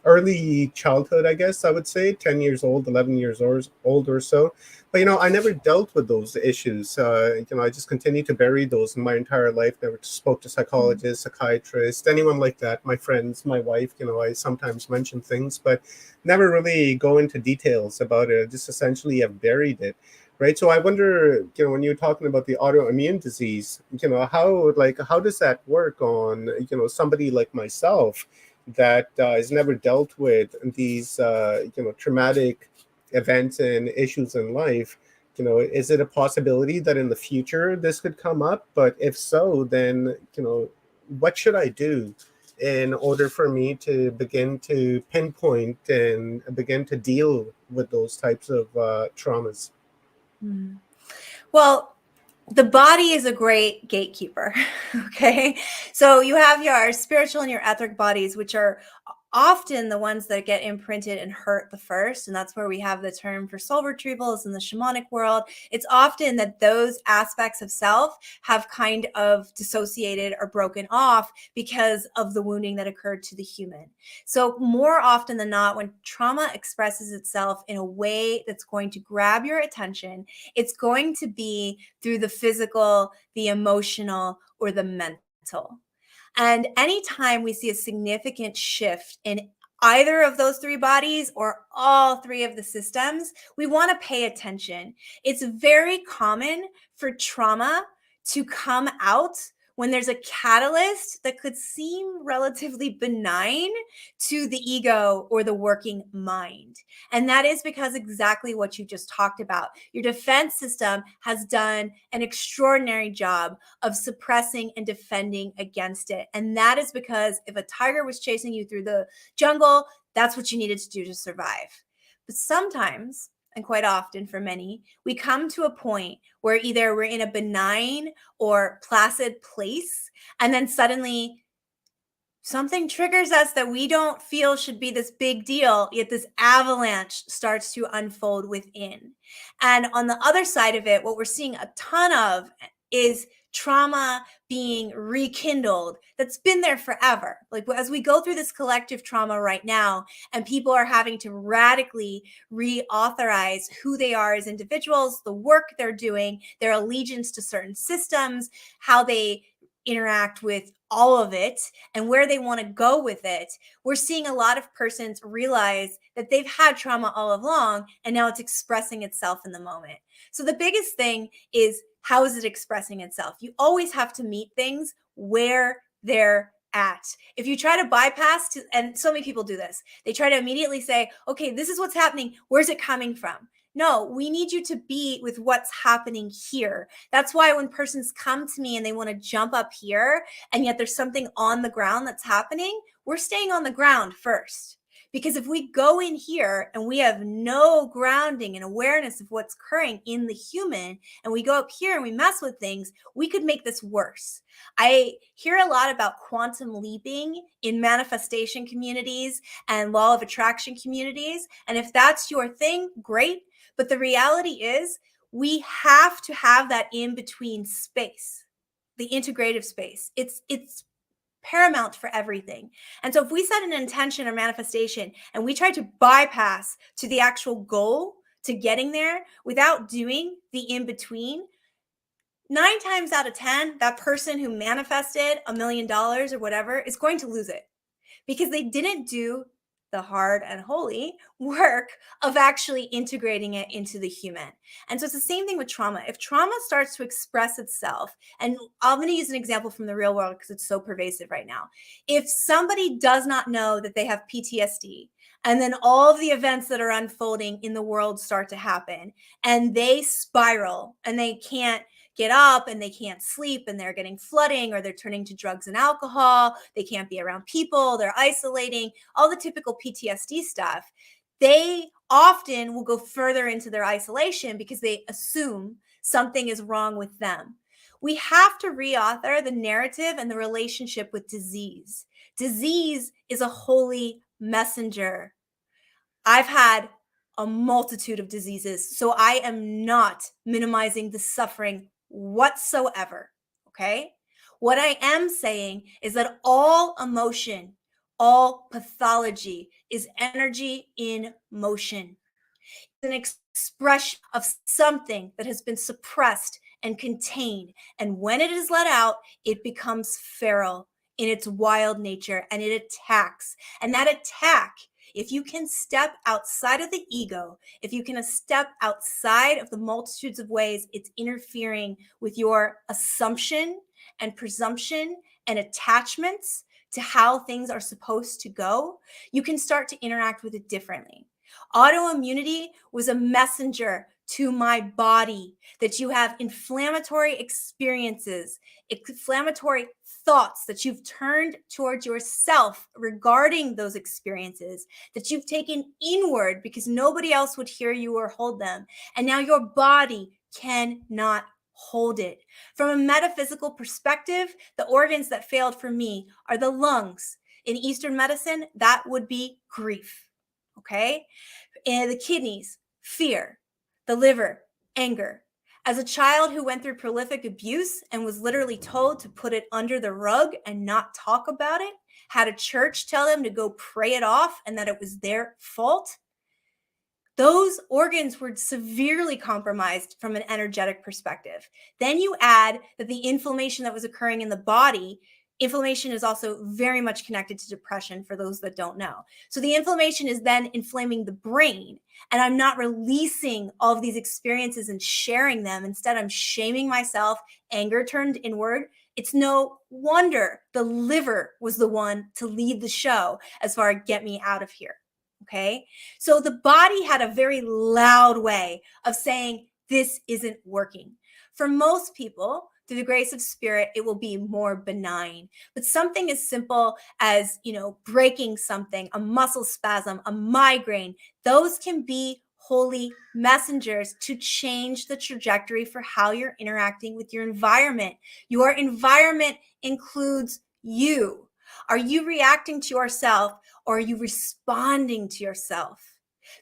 early childhood, I guess I would say 10 years old, 11 years old or so. But I never dealt with those issues. I just continued to bury those in my entire life. Never spoke to psychologists, psychiatrists, anyone like that. My friends, my wife, I sometimes mention things, but never really go into details about it. I just essentially have buried it. Right. So I wonder, when you're talking about the autoimmune disease, how does that work on, somebody like myself? that is never dealt with these traumatic events and issues in life, is it a possibility that in the future this could come up? But if so, then what should I do in order for me to begin to pinpoint and begin to deal with those types of traumas? Well, the body is a great gatekeeper. Okay. So you have your spiritual and your etheric bodies, which are often the ones that get imprinted and hurt the first. And that's where we have the term for soul retrievals in the shamanic world. It's often that those aspects of self have kind of dissociated or broken off because of the wounding that occurred to the human. So more often than not, when trauma expresses itself in a way that's going to grab your attention, it's going to be through the physical, the emotional, or the mental. And anytime we see a significant shift in either of those three bodies or all three of the systems, we want to pay attention. It's very common for trauma to come out when there's a catalyst that could seem relatively benign to the ego or the working mind. And that is because exactly what you just talked about. Your defense system has done an extraordinary job of suppressing and defending against it. And that is because if a tiger was chasing you through the jungle, that's what you needed to do to survive. But sometimes, and quite often for many, we come to a point where either we're in a benign or placid place, and then suddenly something triggers us that we don't feel should be this big deal, yet this avalanche starts to unfold within. And on the other side of it, what we're seeing a ton of is trauma being rekindled that's been there forever. Like as we go through this collective trauma right now, and people are having to radically reauthorize who they are as individuals, the work they're doing, their allegiance to certain systems, how they interact with all of it and where they want to go with it, we're seeing a lot of persons realize that they've had trauma all along and now it's expressing itself in the moment. So the biggest thing is, how is it expressing itself? You always have to meet things where they're at. If you try to bypass, and so many people do this, they try to immediately say, okay, this is what's happening. Where's it coming from? No, we need you to be with what's happening here. That's why when persons come to me and they want to jump up here, and yet there's something on the ground that's happening, we're staying on the ground first. Because if we go in here and we have no grounding and awareness of what's occurring in the human, and we go up here and we mess with things, we could make this worse. I hear a lot about quantum leaping in manifestation communities and law of attraction communities. And if that's your thing, great. But the reality is we have to have that in-between space, the integrative space. It's paramount for everything. And so if we set an intention or manifestation and we try to bypass to the actual goal to getting there without doing the in-between, 9 times out of 10, that person who manifested $1 million or whatever is going to lose it because they didn't do the hard and holy work of actually integrating it into the human. And so it's the same thing with trauma. If trauma starts to express itself, and I'm going to use an example from the real world because it's so pervasive right now. If somebody does not know that they have PTSD, and then all of the events that are unfolding in the world start to happen, and they spiral, and they can't get up and they can't sleep and they're getting flooding or they're turning to drugs and alcohol. They can't be around people. They're isolating, all the typical PTSD stuff. They often will go further into their isolation because they assume something is wrong with them. We have to reauthor the narrative and the relationship with disease. Disease is a holy messenger. I've had a multitude of diseases, so I am not minimizing the suffering whatsoever, okay? What I am saying is that all emotion, all pathology is energy in motion. It's an expression of something that has been suppressed and contained. And when it is let out, it becomes feral in its wild nature and it attacks. And that attack, if you can step outside of the ego, if you can step outside of the multitudes of ways it's interfering with your assumption and presumption and attachments to how things are supposed to go, you can start to interact with it differently. Autoimmunity was a messenger to my body that you have inflammatory experiences, inflammatory thoughts that you've turned towards yourself regarding those experiences, that you've taken inward because nobody else would hear you or hold them. And now your body cannot hold it. From a metaphysical perspective, the organs that failed for me are the lungs. In Eastern medicine, that would be grief. Okay? And the kidneys, fear. The liver, anger. As a child who went through prolific abuse and was literally told to put it under the rug and not talk about it, had a church tell them to go pray it off and that it was their fault, those organs were severely compromised from an energetic perspective. Then you add that the inflammation that was occurring in the body, inflammation is also very much connected to depression for those that don't know. So the inflammation is then inflaming the brain, and I'm not releasing all of these experiences and sharing them. Instead, I'm shaming myself, anger turned inward. It's no wonder the liver was the one to lead the show as far as get me out of here. Okay. So the body had a very loud way of saying, this isn't working. For most people, through the grace of spirit, it will be more benign. But something as simple as, breaking something, a muscle spasm, a migraine, those can be holy messengers to change the trajectory for how you're interacting with your environment. Your environment includes you. Are you reacting to yourself, or are you responding to yourself?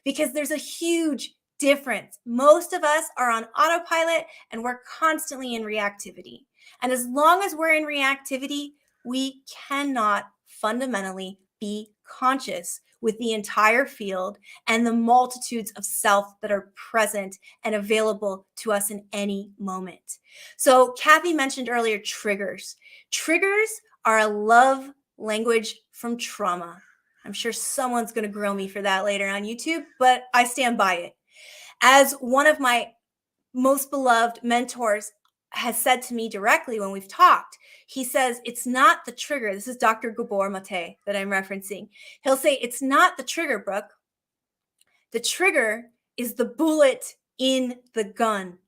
Because there's a huge difference. Most of us are on autopilot and we're constantly in reactivity. And as long as we're in reactivity, we cannot fundamentally be conscious with the entire field and the multitudes of self that are present and available to us in any moment. So Kathy mentioned earlier triggers. Triggers are a love language from trauma. I'm sure someone's going to grill me for that later on YouTube, but I stand by it. As one of my most beloved mentors has said to me directly when we've talked, he says, it's not the trigger. This is Dr. Gabor Mate that I'm referencing. He'll say, it's not the trigger, Brooke. The trigger is the bullet in the gun,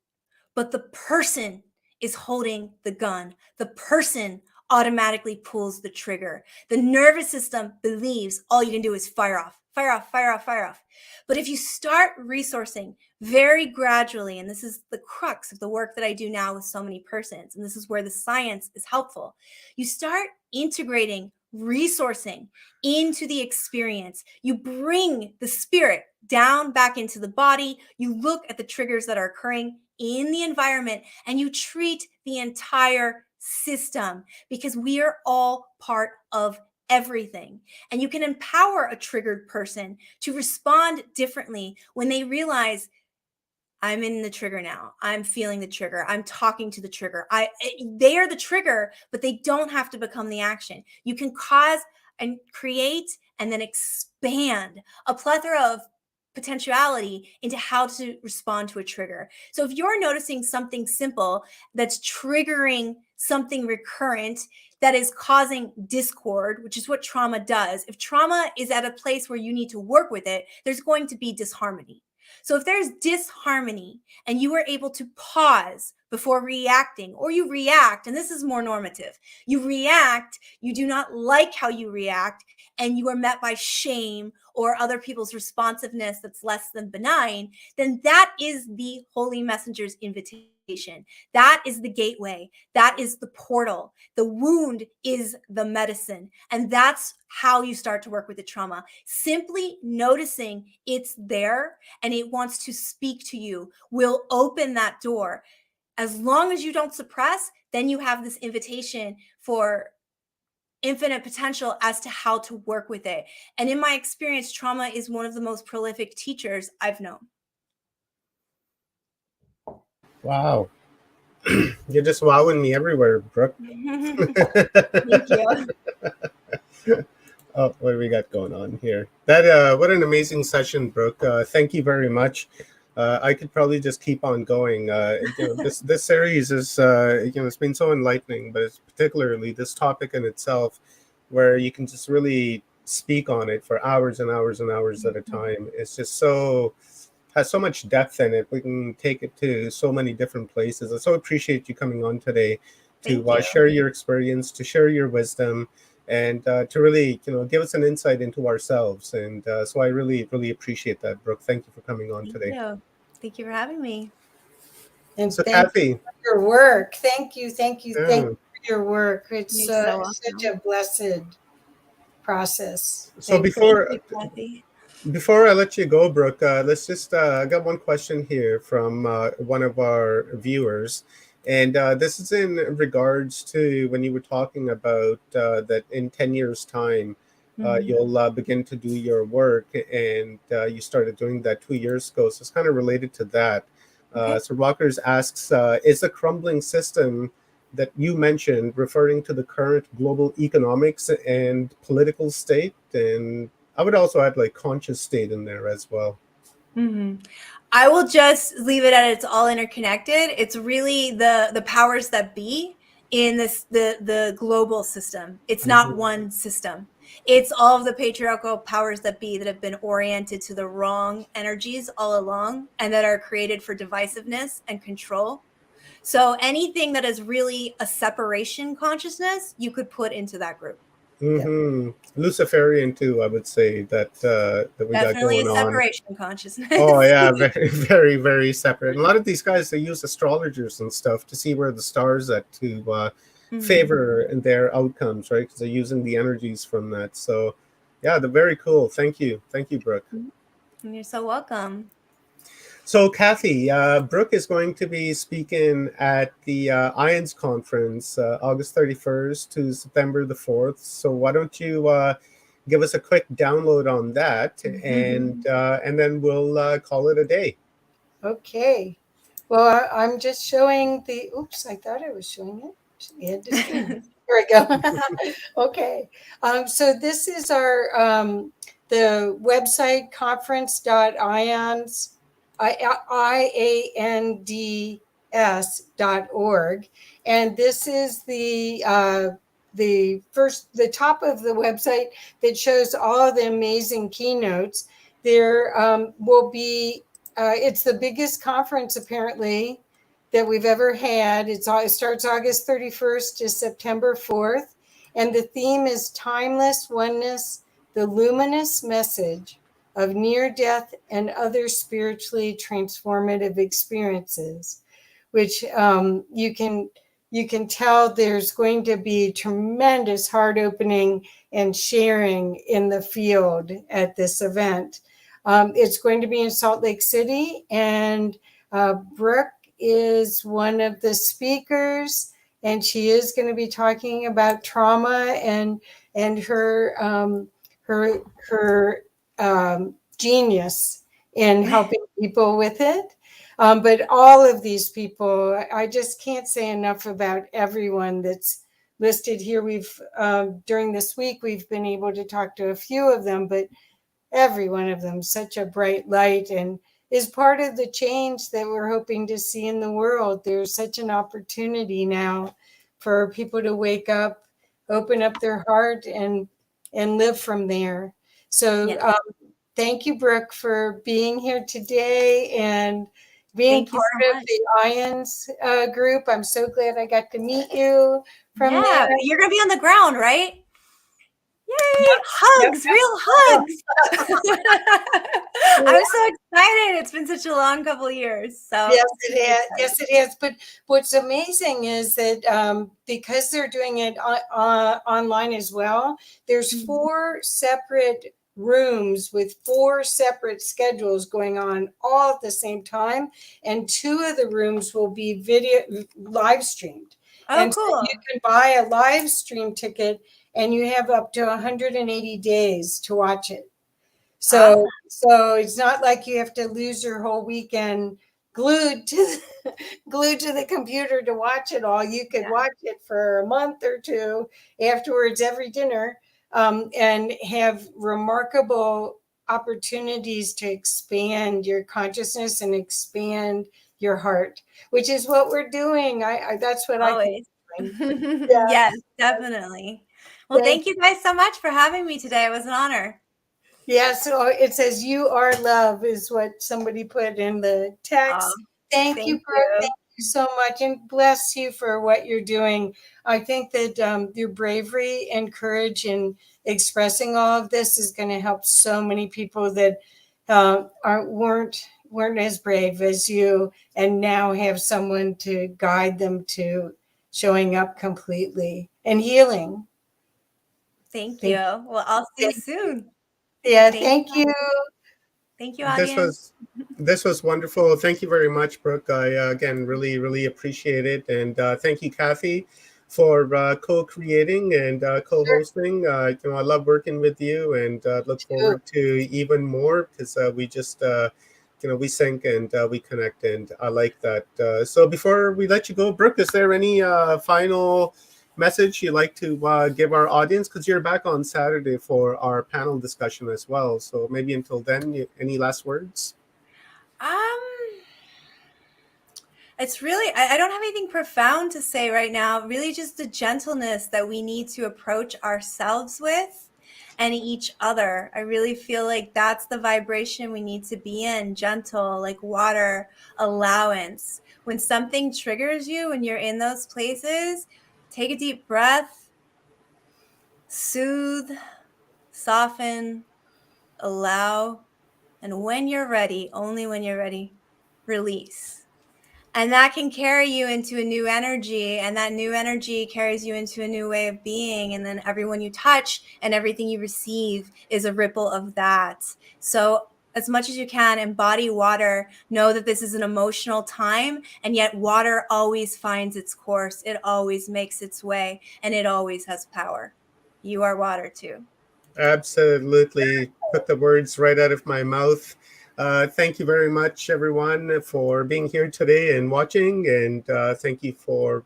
but the person is holding the gun. The person automatically pulls the trigger. The nervous system believes all you can do is fire off, fire off, fire off, fire off. But if you start resourcing very gradually, and this is the crux of the work that I do now with so many persons, and this is where the science is helpful, you start integrating resourcing into the experience. You bring the spirit down back into the body. You look at the triggers that are occurring in the environment, and you treat the entire system, because we are all part of everything. And you can empower a triggered person to respond differently when they realize, I'm in the trigger now. I'm feeling the trigger. I'm talking to the trigger. They are the trigger, but they don't have to become the action. You can cause and create and then expand a plethora of potentiality into how to respond to a trigger. So if you're noticing something simple that's triggering something recurrent that is causing discord, which is what trauma does. If trauma is at a place where you need to work with it, there's going to be disharmony. So if there's disharmony and you are able to pause before reacting, or you react, and this is more normative, you react, you do not like how you react, and you are met by shame or other people's responsiveness that's less than benign, then that is the Holy Messenger's invitation. That is the gateway. That is the portal. The wound is the medicine. And that's how you start to work with the trauma. Simply noticing it's there and it wants to speak to you will open that door. As long as you don't suppress, then you have this invitation for infinite potential as to how to work with it. And in my experience, trauma is one of the most prolific teachers I've known. Wow. You're just wowing me everywhere, Brooke. Thank you. Oh, what do we got going on here? That what an amazing session, Brooke. Thank you very much. I could probably just keep on going. This series is it's been so enlightening, but it's particularly this topic in itself where you can just really speak on it for hours and hours and hours at a time. It's just so has so much depth in it. We can take it to so many different places. I so appreciate you coming on today to Thank you. share your experience, to share your wisdom, and to really, give us an insight into ourselves. And so I really, really appreciate that, Brooke. Thank you for coming on today. Thank you for having me. And So, thank Kathy, you for your work. Thank you thank you yeah. for your work. It's You're so such welcome. a blessed process. So Thank you. Thank you, Kathy. before I let you go, Brooke, let's just I got one question here from one of our viewers, and this is in regards to when you were talking about that in 10 years' time, you'll begin to do your work, and you started doing that 2 years ago. So it's kind of related to that. Okay. So Rockers asks, is the crumbling system that you mentioned referring to the current global economics and political state? And I would also add like conscious state in there as well. I will just leave it at it's all interconnected. It's really the powers that be in the global system. It's not one system. It's all of the patriarchal powers that be that have been oriented to the wrong energies all along and that are created for divisiveness and control. So anything that is really a separation consciousness, you could put into that group. Luciferian too, I would say that that we got Definitely a going on. separation consciousness. Oh yeah, very, very, very separate. And a lot of these guys, they use astrologers and stuff to see where the stars at to favor their outcomes, right? Because they're using the energies from that. So yeah, they're very cool. Thank you, Brooke. You're so welcome. So, Kathy, Brooke is going to be speaking at the IONS conference August 31st to September the 4th. So, why don't you give us a quick download on that, and then we'll call it a day. Okay. Well, I'm just showing the, oops, I thought I was showing it. We had to stream. There we go. Okay. So this is our, the website conference.ions, IANDS.org. And this is the first, the top of the website that shows all the amazing keynotes. There will be it's the biggest conference apparently that we've ever had. It starts August 31st to September 4th. And the theme is Timeless Oneness, the Luminous Message of Near Death and Other Spiritually Transformative Experiences, which you can tell there's going to be tremendous heart opening and sharing in the field at this event. It's going to be in Salt Lake City, and Brooke is one of the speakers, and she is going to be talking about trauma and her genius in helping people with it. But all of these people, I just can't say enough about everyone that's listed here. We've during this week we've been able to talk to a few of them, but every one of them such a bright light and is part of the change that we're hoping to see in the world. There's such an opportunity now for people to wake up, open up their heart, and live from there. So thank you, Brooke, for being here today and being part of the IONS group. I'm so glad I got to meet you from there. You're going to be on the ground, right? Yay! Hugs, real hugs. I'm so excited. It's been such a long couple of years. So yes, it has. Yes, it has. But what's amazing is that because they're doing it online as well, there's 4 separate rooms with 4 separate schedules going on all at the same time, and 2 of the rooms will be video live streamed. Oh, cool. So you can buy a live stream ticket and you have up to 180 days to watch it. So it's not like you have to lose your whole weekend glued to the computer to watch it all. You could watch it for a month or 2 afterwards every dinner, and have remarkable opportunities to expand your consciousness and expand your heart, which is what we're doing. That's what always. I think. Yes, definitely. Well, thank you guys so much for having me today. It was an honor. Yeah, so it says "You are love" is what somebody put in the text. Thank you, Brooke. Thank you so much, and bless you for what you're doing. I think that your bravery and courage in expressing all of this is going to help so many people that weren't as brave as you, and now have someone to guide them to showing up completely and healing. Thank you. Well, I'll see you soon. Yeah, thank you. Thank you, audience. This was wonderful. Thank you very much, Brooke. I again really appreciate it, and thank you, Kathy, for co-creating and co-hosting. I love working with you, and look forward to even more, because we just we sync and we connect, and I like that. So before we let you go, Brooke, is there any final message you'd like to give our audience, because you're back on Saturday for our panel discussion as well? So maybe until then, any last words? It's really, I don't have anything profound to say right now. Really just the gentleness that we need to approach ourselves with and each other. I really feel like that's the vibration we need to be in, gentle, like water, allowance. When something triggers you, when you're in those places, take a deep breath, soothe, soften, allow, and when you're ready, only when you're ready, release. And that can carry you into a new energy, and that new energy carries you into a new way of being. And then everyone you touch and everything you receive is a ripple of that. So as much as you can, embody water. Know that this is an emotional time, and yet water always finds its course. It always makes its way, and it always has power. You are water too. Absolutely. Put the words right out of my mouth. Thank you very much, everyone, for being here today and watching. And thank you for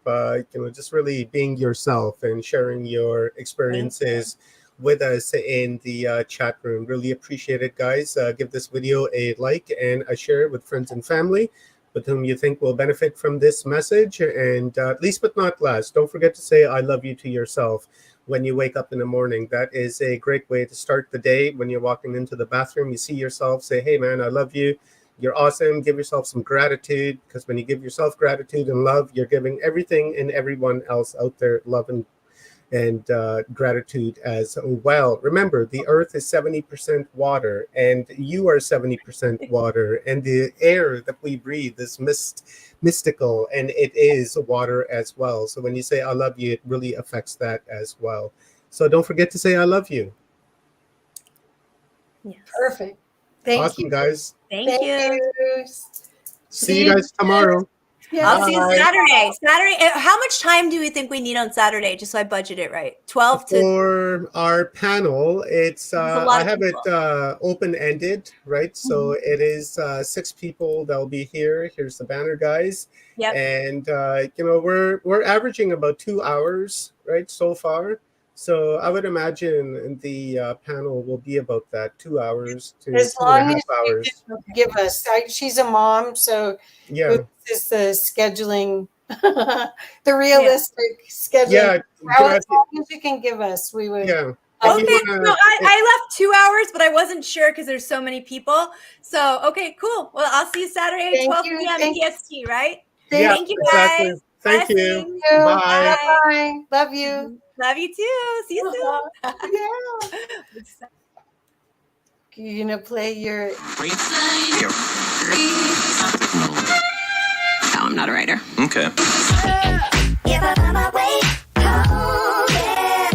just really being yourself and sharing your experiences with us in the chat room. Really appreciate it, guys. Give this video a like and a share with friends and family with whom you think will benefit from this message. And least but not last, don't forget to say I love you to yourself when you wake up in the morning. That is a great way to start the day. When you're walking into the bathroom, you see yourself, say, hey, man, I love you. You're awesome. Give yourself some gratitude, because when you give yourself gratitude and love, you're giving everything and everyone else out there love and gratitude as well. Remember, the earth is 70% water, and you are 70% water, and the air that we breathe is mystical, and it is water as well. So when you say I love you, it really affects that as well. So don't forget to say I love you. Yes. Perfect. Thank you, guys. Thank you. See you guys tomorrow. Yeah. I'll see you Saturday. How much time do we think we need on Saturday, just so I budget it right? 12 to... For our panel, it's I have it open-ended, right? So it is 6 people that'll be here. Here's the banner, guys. Yep. And we're averaging about 2 hours, right, so far. So I would imagine the panel will be about that, 2 hours to as 2.5 long as hours. Give us. She's a mom, so yeah, this is the scheduling, the realistic scheduling. Yeah, as long as you can give us, we would. Yeah. Okay, so I left 2 hours, but I wasn't sure because there's so many people. So, okay, cool. Well, I'll see you Saturday at 12 p.m. PST, right? Thank you, guys. Thank you. Bye. Bye. Love you. Love you too. See you soon. Yeah. You're going to play your... No, I'm not a writer. Okay.